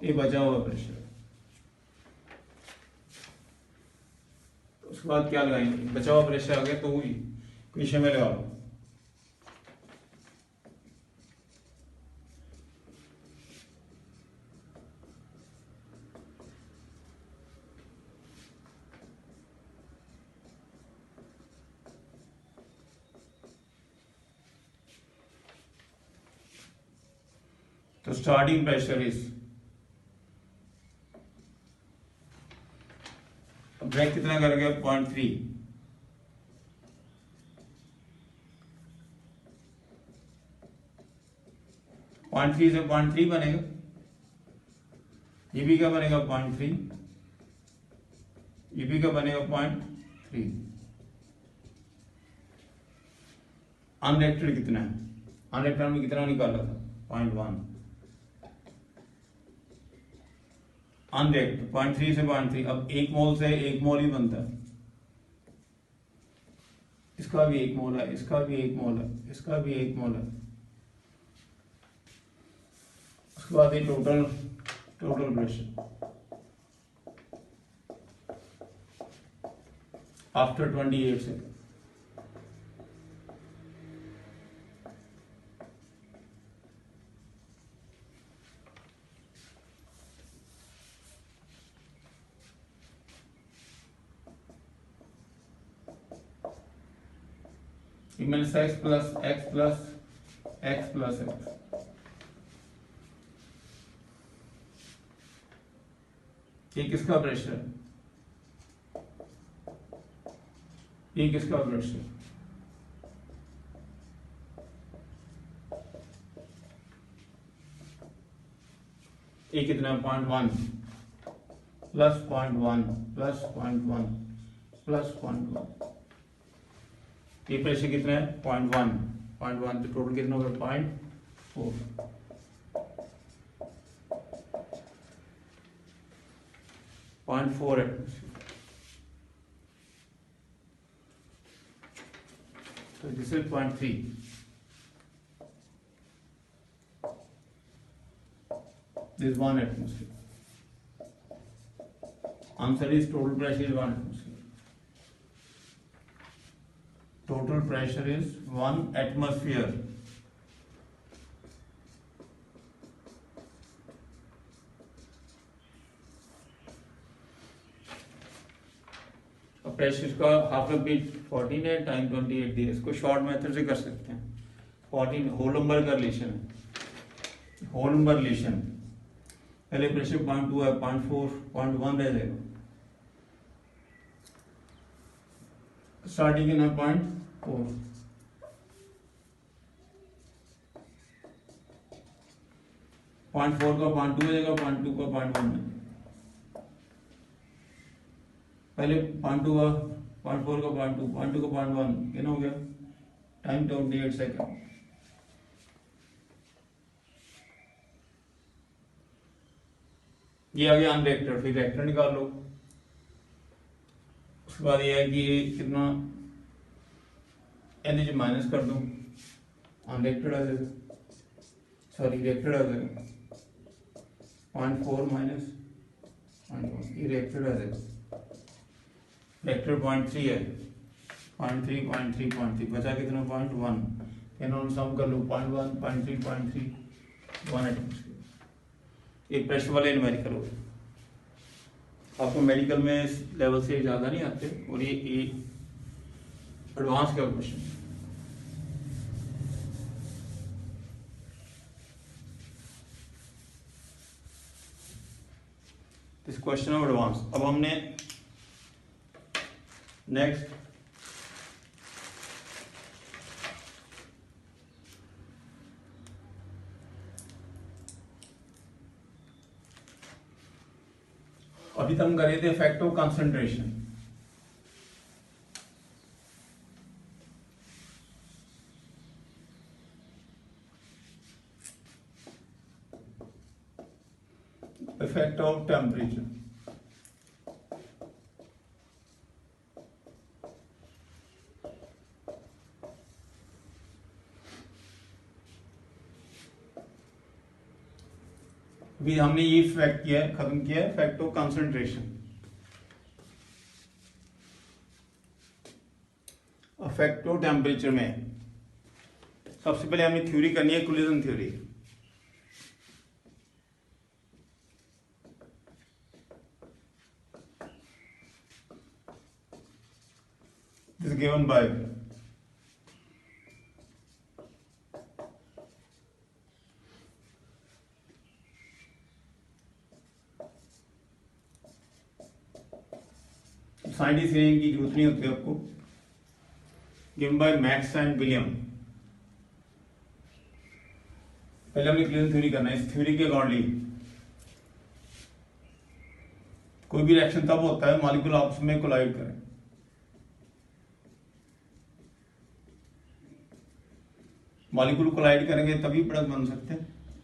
ये बचा हुआ प्रेशर। उसके बाद क्या लगाएंगे, बचा हुआ प्रेशर आ गया तो वही इक्वेशन में लगा लो, तो स्टार्टिंग प्रेशर इज, ब्रेक कितना कर गया 0.3, से 0.3 बनेगा, ये भी क्या बनेगा 0.3, ये भी क्या बनेगा 0.3। अनरिएक्टेड कितना है, अनरिएक्टेड में कितना निकाला था 0.1, अनरिएक्टेड 0.3 से 0.3, अब 1 मोल से 1 मोल ही बनता है, इसका भी 1 मोल है, इसका भी 1 मोल है, इसका भी 1 मोल है, उसके बाद ये टोटल प्रेशर आफ्टर 28 से, means x plus x plus x plus x, ये किसका प्रेशर है, ये किसका प्रेशर, ये कितना 0.1 प्लस 0.1 प्लस 0.1 प्लस 0.1, ये प्रेशर कितना है 0.1, तो टोटल कितना होगा 0.4, 0.4 atmosphere. So this is 0.3. This is 1 atmosphere. Answer is total pressure is 1 atmosphere. total pressure is 1 atmosphere. Pressure का हाफ बीट 14 है, टाइम 28 दिया। इसको शॉर्ट मेथड से कर सकते हैं। 14 होल नंबर का रिलेशन है, होल नंबर रिलेशन। पहले प्रेशर 0.2 है, 0.4 0.1 रह जाएगा। स्टार्टिंग है 0.4, पॉइंट 4 का 0.2 हो जाएगा, 0.2 का 0.1 है। पहले 0.2 का 0.4 का 0.2, 0.2 का 0.1 कितना हो गया, टाइम 28 सेकंड। ये आ गया अनरिएक्टेड। फिर रिएक्टर निकाल लो। उसके बाद ये है कि कितना एनर्जी माइनस कर दूं, अनरिएक्टेड आ जाएगा, सॉरी रिएक्टेड आ जाएगा। 0.4 माइनस 0.1, ये रिएक्टेड आ जाएगा। रिएक्टर 0.3 है, 0.3 0.3 0.3 बचा कितना 0.1। इन्होंने सम कर लो 0.1 0.3 0.3 1 एटमॉस्फेयर। एक प्रेशर वाले न्यूमेरिकल हो गए। आपको मेडिकल में इस लेवल से ज़्यादा नहीं आते, और ये एडवांस का question. This question of advance. अब हमने नेक्स्ट अभी तक हम कर रहे थे effect of concentration. Effect of temperature. अभी हमने ये इफेक्ट किया है, खत्म किया है, effect of concentration. Effect of temperature में सबसे पहले हमें थ्योरी करनी है, collision theory. This given by scientist की जरूरत नहीं होती आपको। Given by max and William. पहले हमने कोलिजन थ्योरी करना है। इस थ्योरी के अकॉर्डिंग कोई भी रिएक्शन तब होता है मॉलिक्यूल आपस में कोलाइड करें। मॉलिक्यूल कोलाइड करेंगे तभी प्रोडक्ट बन सकते हैं।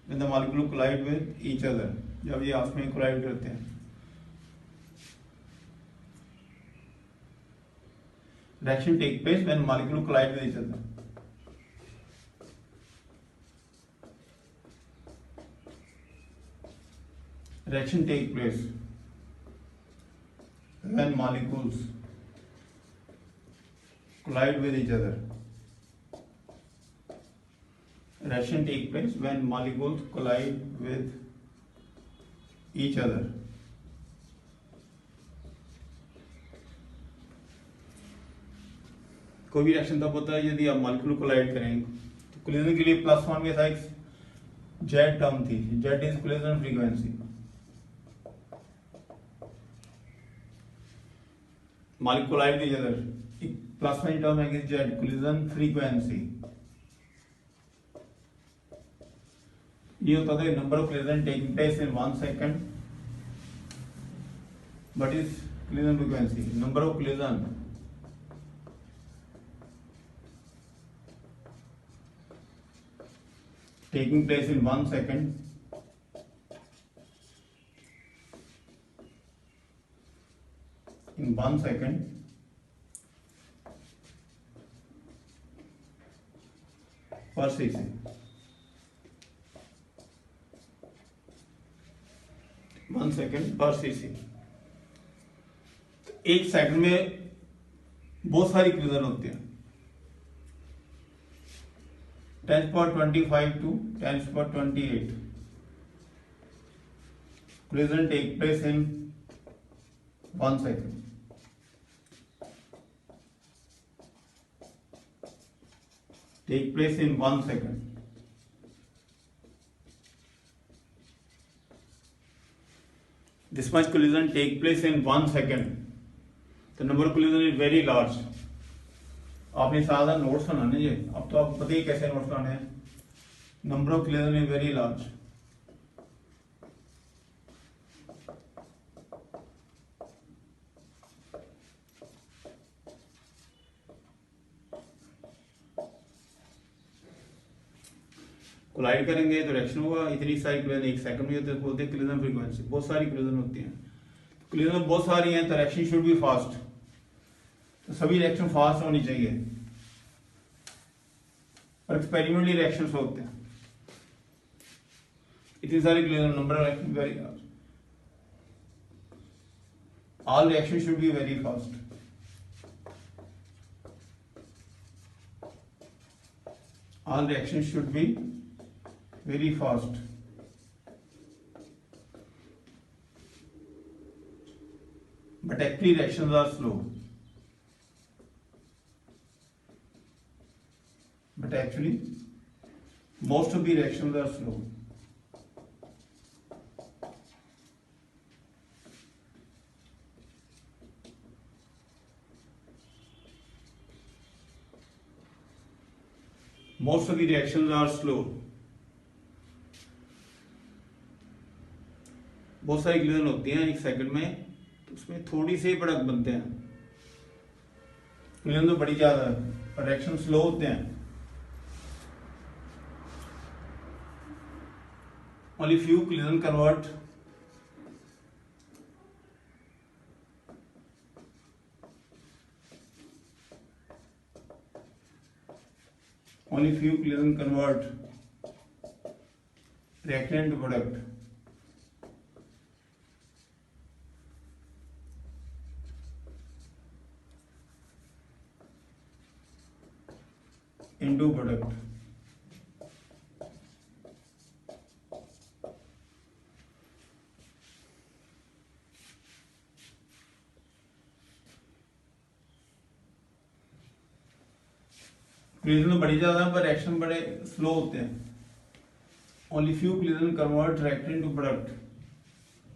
When the molecule collide with each other, जब ये आपस में कोलाइड करते हैं। Reaction take place when molecules collide with each other. Reaction take place when molecules collide with each other. Reaction take place when molecules collide with each other. कोई भी reaction तब होता है यदि आप मॉलिक्यूल कोलाइड करेंगे। तो कोलिजन के लिए +1 के साथ एक जेड टर्म थी, Z is collision frequency. Molecule collide की जगह एक +1 टर्म है कि जेड कोलिजन फ्रीक्वेंसी। ये होता था number of collision taking place in 1 second. What is collision frequency? Number of collision taking place in 1 second per cc। 1 second per cc। एक second में बहुत सारी कोलिजन होती है। 10^25 to 10^28. Collision take place in 1 second. Take place in 1 second. This much collision take place in 1 second. The number of collision is very large. आपने साधा notes बनाने जी, अब तो आपको पता ही कैसे नोट्स बनाने हैं. Number of collision is very large. Collide करेंगे तो रिएक्शन होगा. इतनी सारी कोलिजन एक सेकंड में होते हैं, बोलते हैं कोलिजन फ्रीक्वेंसी. बहुत सारी कोलिजन होती हैं. कोलिजन बहुत सारी हैं तो रिएक्शन शुड बी फास्ट. तो सभी रिएक्शन फास्ट होनी चाहिए. और एक्सपेरिमेंटली रिएक्शंस होते हैं. इतनी सारी collision, number of reaction very large. All reaction should be very fast. All reactions should be very fast. But actually reactions are slow. But actually most of the reactions are slow. Most of the reactions are slow. बहुत सारी collision होती हैं एक second में, तो उसमें थोड़ी सी product बनते हैं. कोलिजन तो बड़ी ज्यादा है पर रिएक्शन स्लो होते हैं. Only few collision convert reactant to product. Into product. Collision तो बड़ी ज्यादा पर रिएक्शन बड़े स्लो होते हैं. Only few collision convert reactant to product.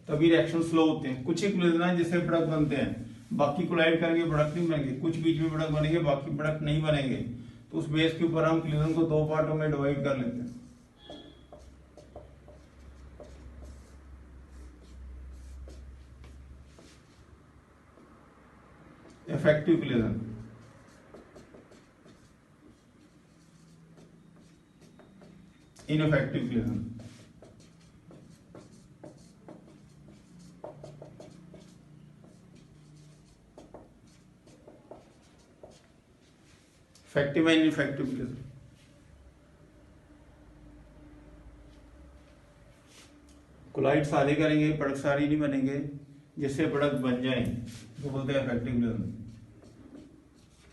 तभी रिएक्शन स्लो होते हैं. कुछ ही कोलिजन है जिससे प्रोडक्ट बनते हैं, बाकी कोलाइड करके प्रोडक्ट नहीं बनेंगे. कुछ बीच में प्रोडक्ट बनेंगे, बाकी प्रोडक्ट नहीं बनेंगे. तो उस बेस के ऊपर हम कोलिजन को दो पार्टों में डिवाइड कर लेते हैं. Effective collision, ineffective collision. Effective and ineffective collision. Collide सारे करेंगे, प्रोडक्ट सारी नहीं बनेंगे. जिससे प्रोडक्ट बन जाए तो बोलते हैं इफेक्टिव कोलिजन.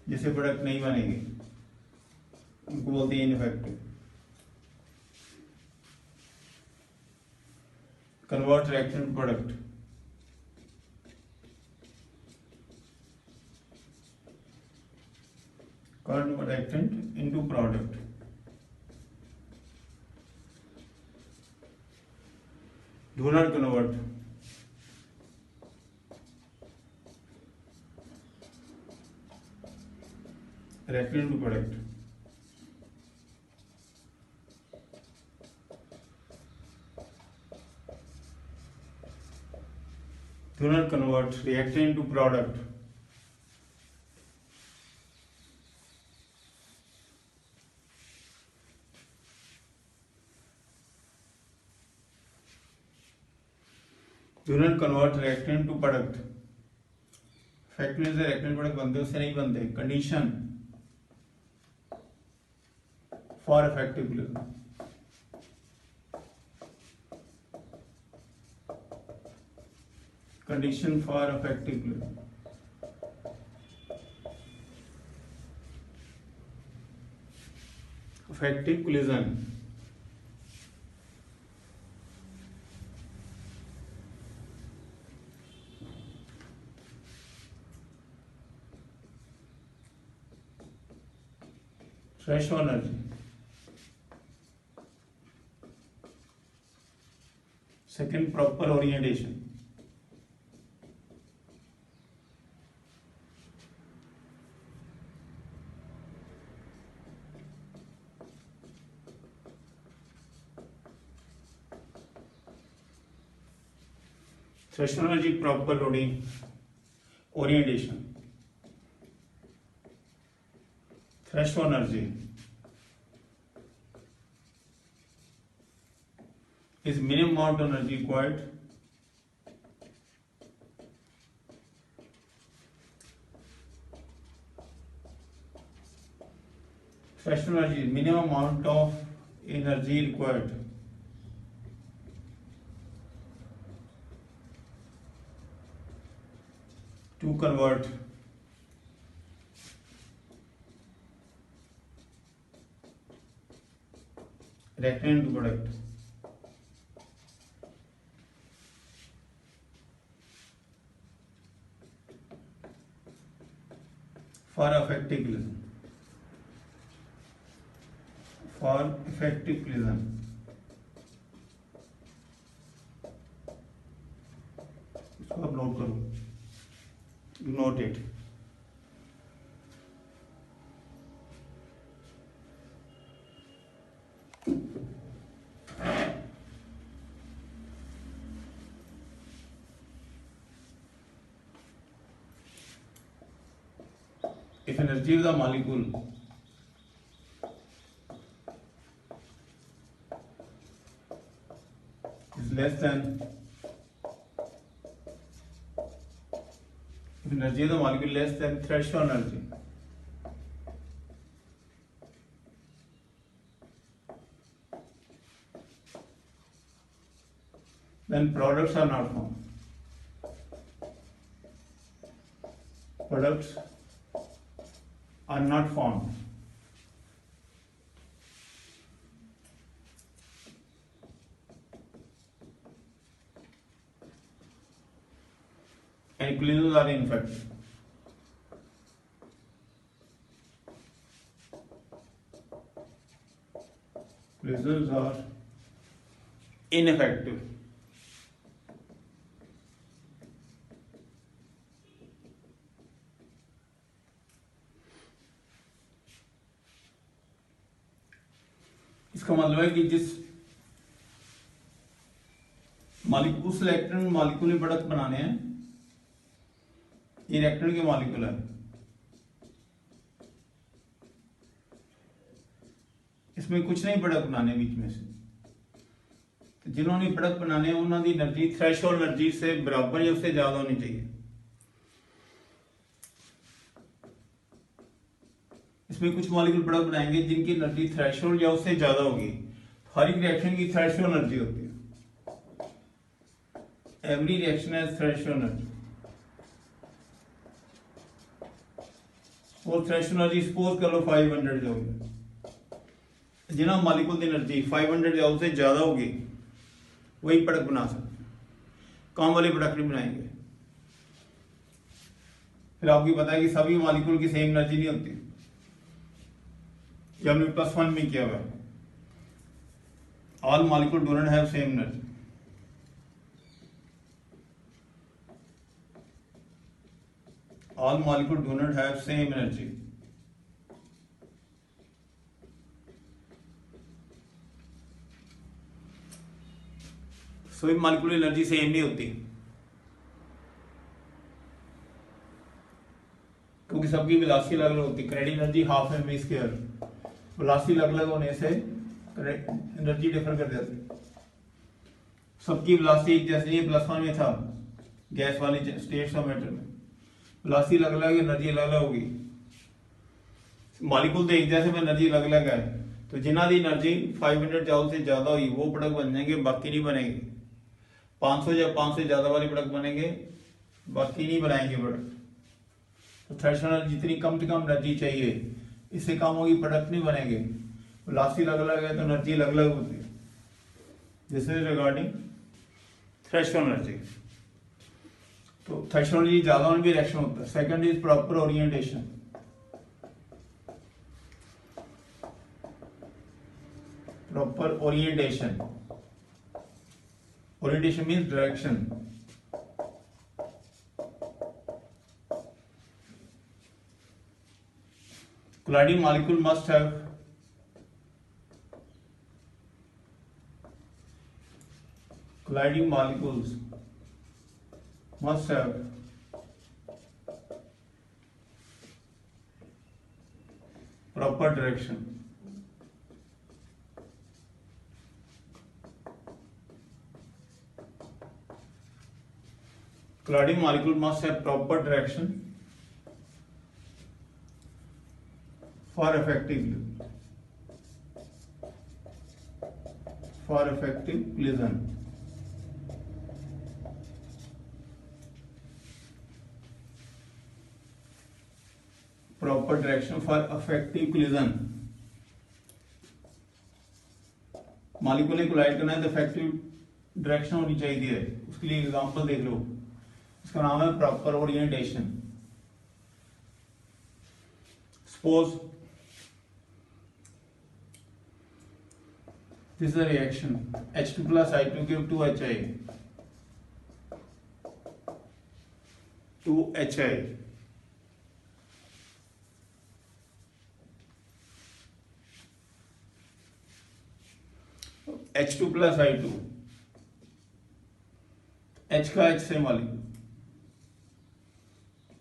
जिससे प्रोडक्ट नहीं बनेंगे उनको बोलते हैं ineffective. Convert reactant product. Convert reactant into product. Do not convert. Reactant into product. Do not convert reactant into product. Do not convert reactant to product. Factory से reactant product बनते उससे नहीं बनते. Condition for effective collision. Condition for effective collision. Effective collision. Threshold energy, second proper orientation. Threshold energy, proper loading, orientation. Threshold energy is minimum amount of energy required threshold energy is minimum amount of energy required to convert reactant into product. For effective collision, for effective collision, इसको आप note करो, note it. If energy of the molecule is less than, if energy of the molecule less than threshold energy, then products are not formed. Products are not formed. And collisions are ineffective. Collisions are ineffective. इसका मतलब है कि जिस molecule, उस electron molecule में product बनाने हैं, ये इलेक्ट्रॉन के मालिक्यूल है, इसमें कुछ नहीं प्रोडक्ट बनाने बीच में से, तो जिन्होंने प्रोडक्ट बनाने हैं उन्होंने एनर्जी थ्रेशोल्ड एनर्जी से बराबर या उससे ज्यादा होनी चाहिए। इसमें कुछ मॉलिक्यूल प्रोडक्ट बनाएंगे जिनकी एनर्जी थ्रेशोल्ड या उससे ज्यादा होगी। हर एक रिएक्शन की थ्रेशोल्ड एनर्जी होती है, every reaction has threshold energy. और थ्रेशोल्ड एनर्जी सपोज कर लो 500 जो होगी, जिन्होंने मॉलिक्यूल की एनर्जी 500 या उससे ज्यादा होगी वही प्रोडक्ट बना सकते, कम वाले प्रोडक्ट नहीं बनाएंगे। फिर आपको पता है कि सभी मॉलिक्यूल की सेम एनर्जी नहीं होती, ये हमने +1 में किया हुआ है। All molecule do not have same energy. All molecule do not have same energy. सभी मॉलिक्यूल एनर्जी सेम नहीं होती, क्योंकि सबकी वेलोसिटी अलग अलग होती है। Kinetic energy half mv², velocity अलग अलग होने से एनर्जी डिफर कर जाती है। सबकी वेलोसिटी जैसे ये +1 में था गैस वाली स्टेट्स ऑफ मैटर में, वेलोसिटी अलग अलग, एनर्जी अलग अलग होगी। मॉलिक्यूल तो एक जैसे में एनर्जी अलग अलग है, तो जिन्हों की एनर्जी 500 जूल से ज्यादा हुई वो प्रोडक्ट बन जाएंगे, बाकी नहीं बनेंगे। 500 या 500 से ज्यादा वाले प्रोडक्ट बनेंगे, बाकी नहीं बनाएंगे प्रोडक्ट। तो थ्रेशोल्ड एनर्जी जितनी कम से कम एनर्जी चाहिए, इससे कम होगी प्रोडक्ट नहीं बनेंगे। वेलोसिटी अलग अलग है तो एनर्जी अलग अलग होती है। This is regarding threshold energy. तो थ्रेशोल्ड एनर्जी ज्यादा होने भी रिएक्शन होता है। Second is proper orientation. Proper orientation, orientation means direction. colliding molecule must have colliding molecules must have proper direction. Colliding molecule must have proper direction for effective collision. Proper direction for effective collision. Molecule ने collide करना है तो effective direction होनी चाहिए। उसके लिए example देख लो, उसका नाम है proper orientation. Suppose this is a reaction H2 plus I2 give 2HI 2HI H2 plus I2 H का H से मॉलिक्यूल,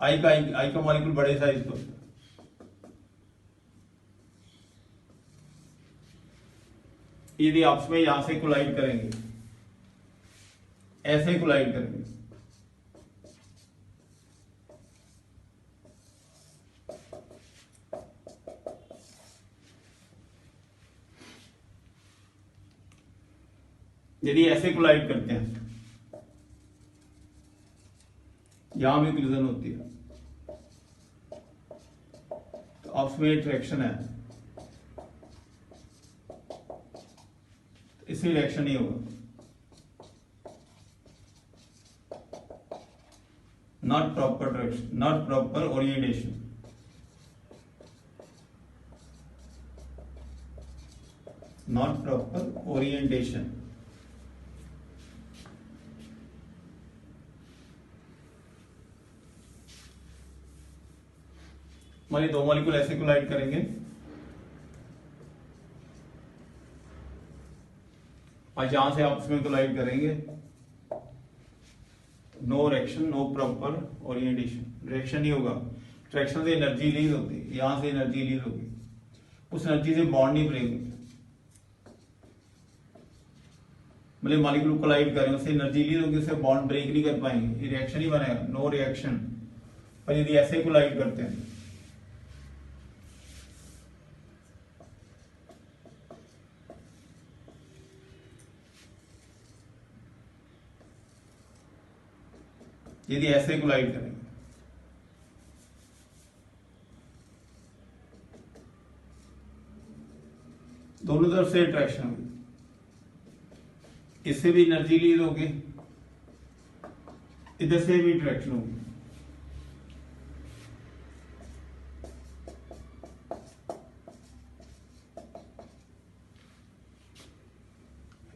I का मॉलिक्यूल बड़े साइज का। यदि आपस में यहां से कोलाइड करेंगे, ऐसे कोलाइड करेंगे, यदि ऐसे कोलाइड करते हैं, यहां भी कोलिजन होती है तो आपस में इंटरेक्शन है, इससे रिएक्शन नहीं होगा। Not proper direction, not proper orientation. Not proper orientation. मान दो मॉलिक्यूल ऐसे कोलाइड करेंगे और जहां से आपस में कोलाइड करेंगे, no reaction, no proper orientation. Reaction नहीं होगा, रिएक्शन से एनर्जी रिलीज होती है, यहां से एनर्जी रिलीज होगी, उस एनर्जी से बॉन्ड नहीं ब्रेक होगी। मतलब मॉलिक्यूल कोलाइड करें, उससे एनर्जी रिलीज होगी, उससे बॉन्ड ब्रेक नहीं कर पाएंगे, ये रिएक्शन ही बनेगा, नो रिएक्शन। पर यदि ऐसे कोलाइड करते हैं यदि ऐसे कोलाइड करेंगे दोनों तरफ से अट्रैक्शन होगी, इससे भी एनर्जी रिलीज होगी, इधर से भी अट्रैक्शन होगी।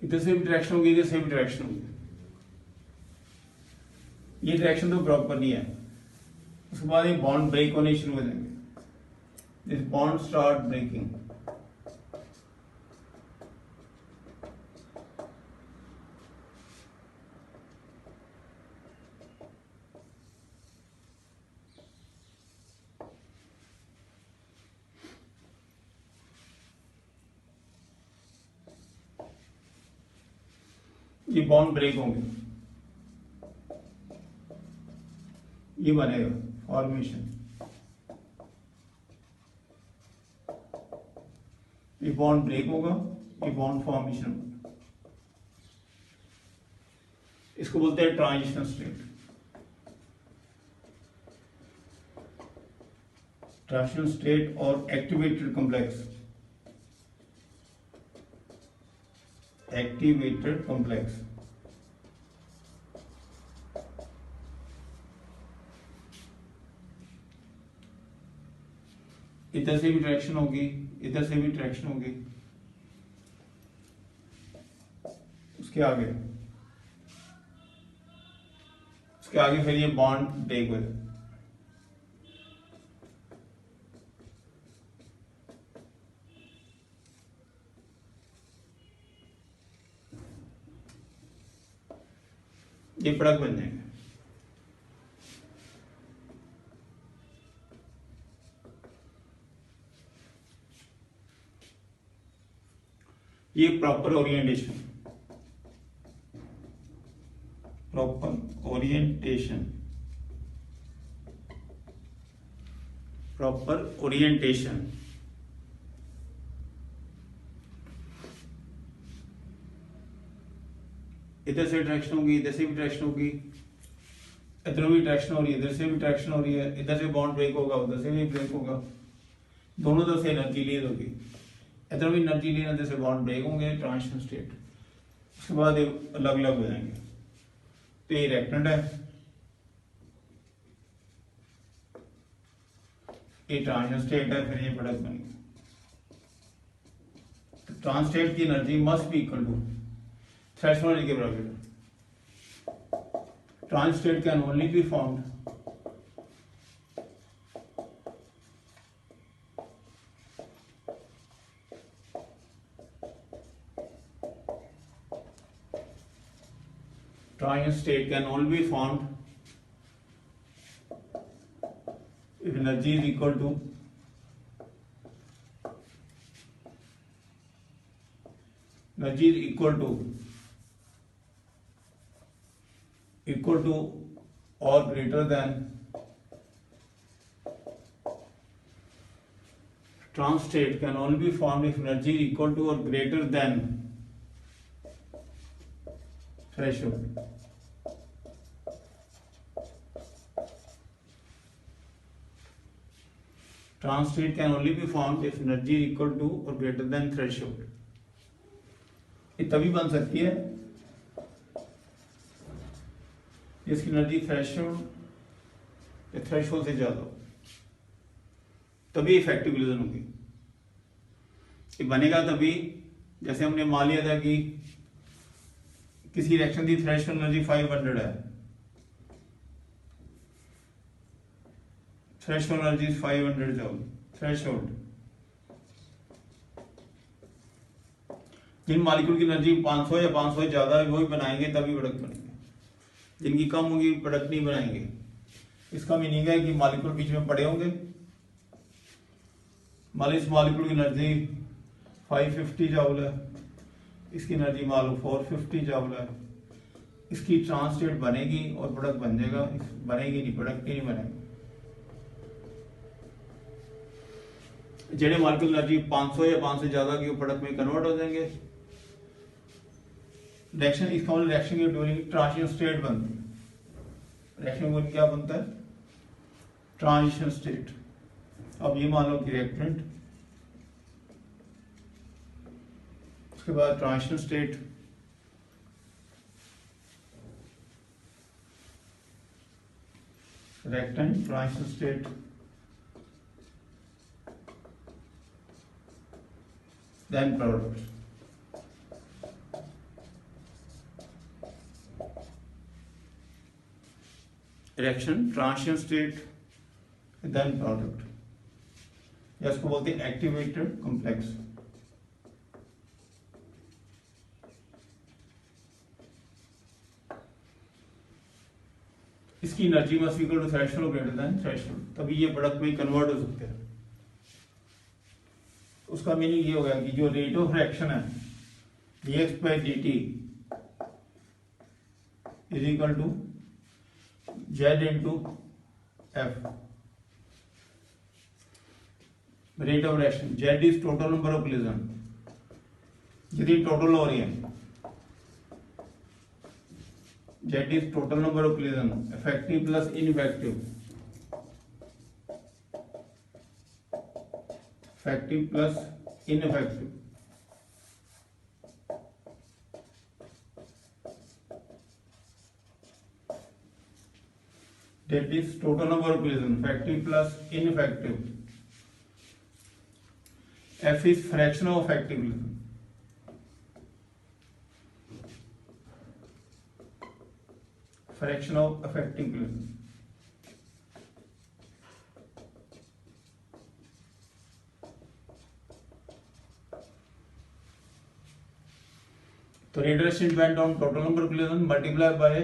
इधर से भी अट्रैक्शन होगी, इधर से भी अट्रैक्शन होगी। ये डायरेक्शन तो प्रॉपर नहीं है। उसके बाद ये बॉन्ड ब्रेक होने शुरू हो जाएंगे, दिस बॉन्ड स्टार्ट ब्रेकिंग। ये बॉन्ड ब्रेक होंगे, ये बनेगा फॉर्मेशन, ये बॉन्ड ब्रेक होगा, ये बॉन्ड फॉर्मेशन होगा। इसको बोलते हैं ट्रांजिशन स्टेट। ट्रांजिशन स्टेट और एक्टिवेटेड कॉम्प्लेक्स। Activated complex. इधर से भी ट्रैक्शन होगी, इधर से भी ट्रैक्शन होगी, उसके आगे फिर ये बॉन्ड ब्रेक हो जाए। ये प्रोडक्ट बन जाएंगे। ये प्रॉपर ओरिएंटेशन इधर से ट्रैक्शन होगी, इधर से भी ट्रैक्शन होगी, इधर भी ट्रैक्शन हो रही है, इधर से भी ट्रैक्शन हो रही है, इधर से बॉन्ड ब्रेक होगा, उधर से भी ब्रेक होगा, दोनों तरफ से एनर्जी लीज होगी, इधर भी एनर्जी लीज, इधर से बॉन्ड ब्रेक होंगे, ट्रांजिशन स्टेट। उसके बाद ये अलग अलग हो जाएंगे। तो ये रिएक्टेंट है, ये ट्रांजिशन स्टेट है, फिर ये प्रोडक्ट बनेगा। तो ट्रांस स्टेट की energy must be equal to threshold energy के बराबर। Trans state can only be found if energy is equal to or greater than trans state can only be formed if energy is equal to or greater than threshold. Trans state can only be formed if energy is equal to or greater than threshold. ये तभी बन सकती है इसकी energy threshold से ज्यादा हो, तभी इफेक्टिव इल्यूजन होगी। ये बनेगा तभी जैसे हमने मान लिया था कि किसी रिएक्शन की थ्रेशोल्ड एनर्जी 500 है, थ्रेशोल्ड एनर्जी 500 जूल थ्रेशोल्ड। जिन मॉलिक्यूल की एनर्जी 500 या 500 से ज्यादा है वही बनाएंगे, तभी प्रोडक्ट बनेंगे। जिनकी कम होगी प्रोडक्ट नहीं बनाएंगे। इसका मीनिंग है कि मॉलिक्यूल बीच में पड़े होंगे, मान लो इस मॉलिक्यूल की एनर्जी 550 जूल है, इसकी एनर्जी मान लो 450 जूल है, इसकी ट्रांस स्टेट बनेगी और प्रोडक्ट बन जाएगा, बनेगी नहीं, प्रोडक्ट ही नहीं बनेगा। जेडे मॉलिक्यूल एनर्जी 500 या 500 से ज्यादा की प्रोडक्ट में कन्वर्ट हो जाएंगे। रिएक्शन इसका मतलब रिएक्शन की ड्यूरिंग ट्रांजिशन स्टेट बनती है। रिएक्शन में क्या बनता है? Transition state. अब ये मान लो कि रिएक्टेंट, उसके बाद transition state, reactant, transition state, then product. Reaction, transition state, then product. या इसको बोलते हैं एक्टिवेटेड कॉम्प्लेक्स। इसकी energy must equal to threshold greater than threshold, तभी ये प्रोडक्ट में कन्वर्ट हो सकते हैं। उसका मीनिंग ये होगा कि जो रेट ऑफ रिएक्शन है dx by dt is equal to z into f। Rate of reaction z is total number of collision, यदि टोटल हो रही है z is total number of collision, effective plus ineffective, effective plus ineffective. that is total number of collision, effective plus ineffective. F is fraction of effective collision. Fraction of effective collision. तो radiation depend on total number of collision multiply by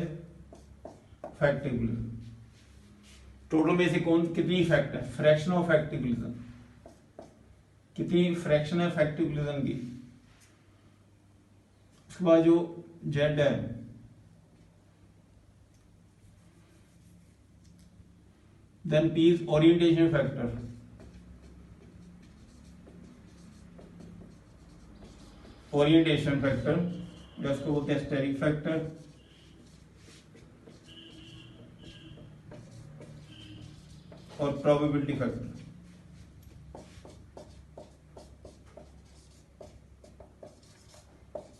effective collision. Total में से कौन कितनी effect है, fraction of effective collision, कितनी fraction है effective collision की. उसके बाद जो Z है then P is orientation factor. Orientation factor जिसको बोलते हैं स्टेरिक फैक्टर. और probability factor.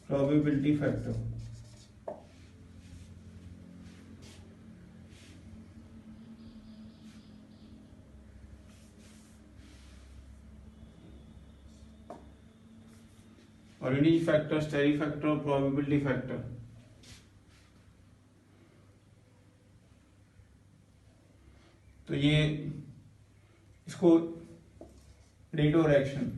Probability factor orientation factor, steric factor और प्रोबेबिलिटी फैक्टर. तो ये इसको rate of reaction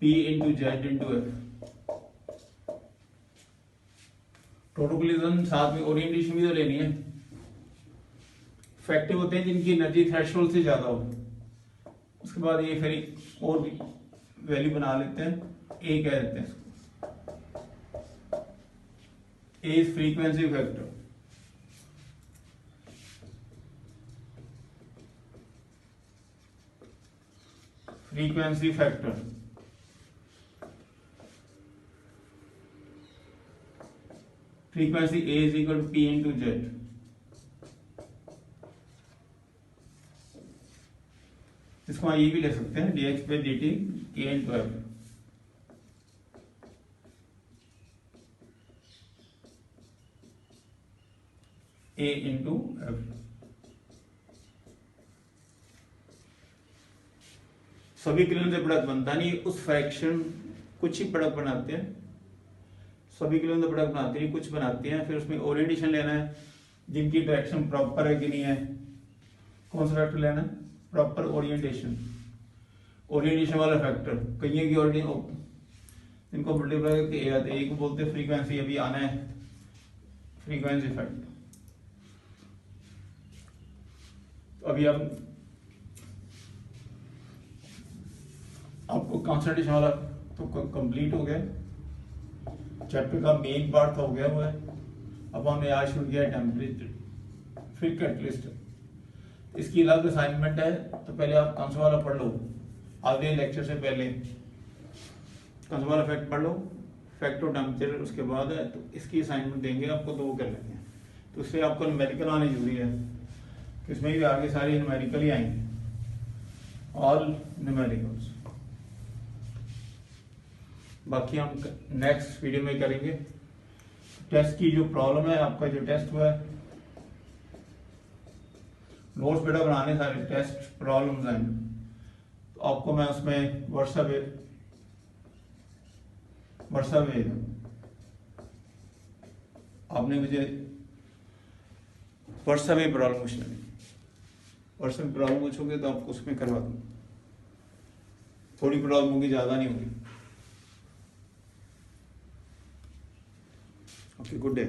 P into Z into F. Total collision साथ में ओरिएंटेशन भी तो लेनी है. इफेक्टिव होते हैं जिनकी एनर्जी थ्रेशोल्ड से ज्यादा हो. उसके बाद ये फिर और भी वैल्यू बना लेते हैं. ए कह देते हैं इसको. A is frequency factor. Frequency factor. Frequency A is equal to P into Z. इसको हम ये भी ले सकते हैं dx by dt K into F. A into F. सभी collision से प्रोडक्ट बनता नहीं, उस फ्रैक्शन कुछ ही प्रोडक्ट बनाते हैं. सभी collision से प्रोडक्ट बनाते हैं, कुछ बनाते हैं. फिर उसमें ओरिएंटेशन लेना है जिनकी डायरेक्शन प्रॉपर है कि नहीं है. कौन सा फैक्टर लेना है, प्रॉपर ओरिएंटेशन. ओरिएंटेशन वाला फैक्टर कहीं की ओरिएंटेशन इनको मल्टीप्लाई करके ए आते हैं. एक बोलते हैं फ्रीक्वेंसी, अभी आना है फ्रीक्वेंसी फैक्टर. अभी अब आपको कंसंट्रेशन वाला तो कंप्लीट हो गया. चैप्टर का मेन पार्ट हो गया हुआ है. अब हमने आज शुरू किया टेम्परेचर, फिर कैटलिस्ट. इसकी अलग असाइनमेंट है, तो पहले आप कंसोल वाला पढ़ लो. आगे लेक्चर से पहले कंसोल वाला फैक्ट पढ़ लो, फैक्ट ऑफ टेम्परेचर. उसके बाद है तो इसकी असाइनमेंट देंगे आपको, तो वो कर लेंगे. तो उससे आपको न्यूमेरिकल आने जरूरी है. इसमें भी आगे सारी न्यूमेरिकल ही आएंगे, ऑल न्यूमेरिकल्स. बाकी हम नेक्स्ट वीडियो में करेंगे. टेस्ट की जो प्रॉब्लम है, आपका जो टेस्ट हुआ है, नोट्स बेटा बनाने सारे टेस्ट प्रॉब्लम्स हैं. तो आपको मैं उसमें व्हाट्सएप भेज आपने मुझे व्हाट्सएप में प्रॉब्लम पूछना है. व्हाट्सएप में प्रॉब्लम पूछोगे तो आपको उसमें करवा दूँ. थोड़ी प्रॉब्लम होगी, ज़्यादा नहीं होगी. Okay, good day.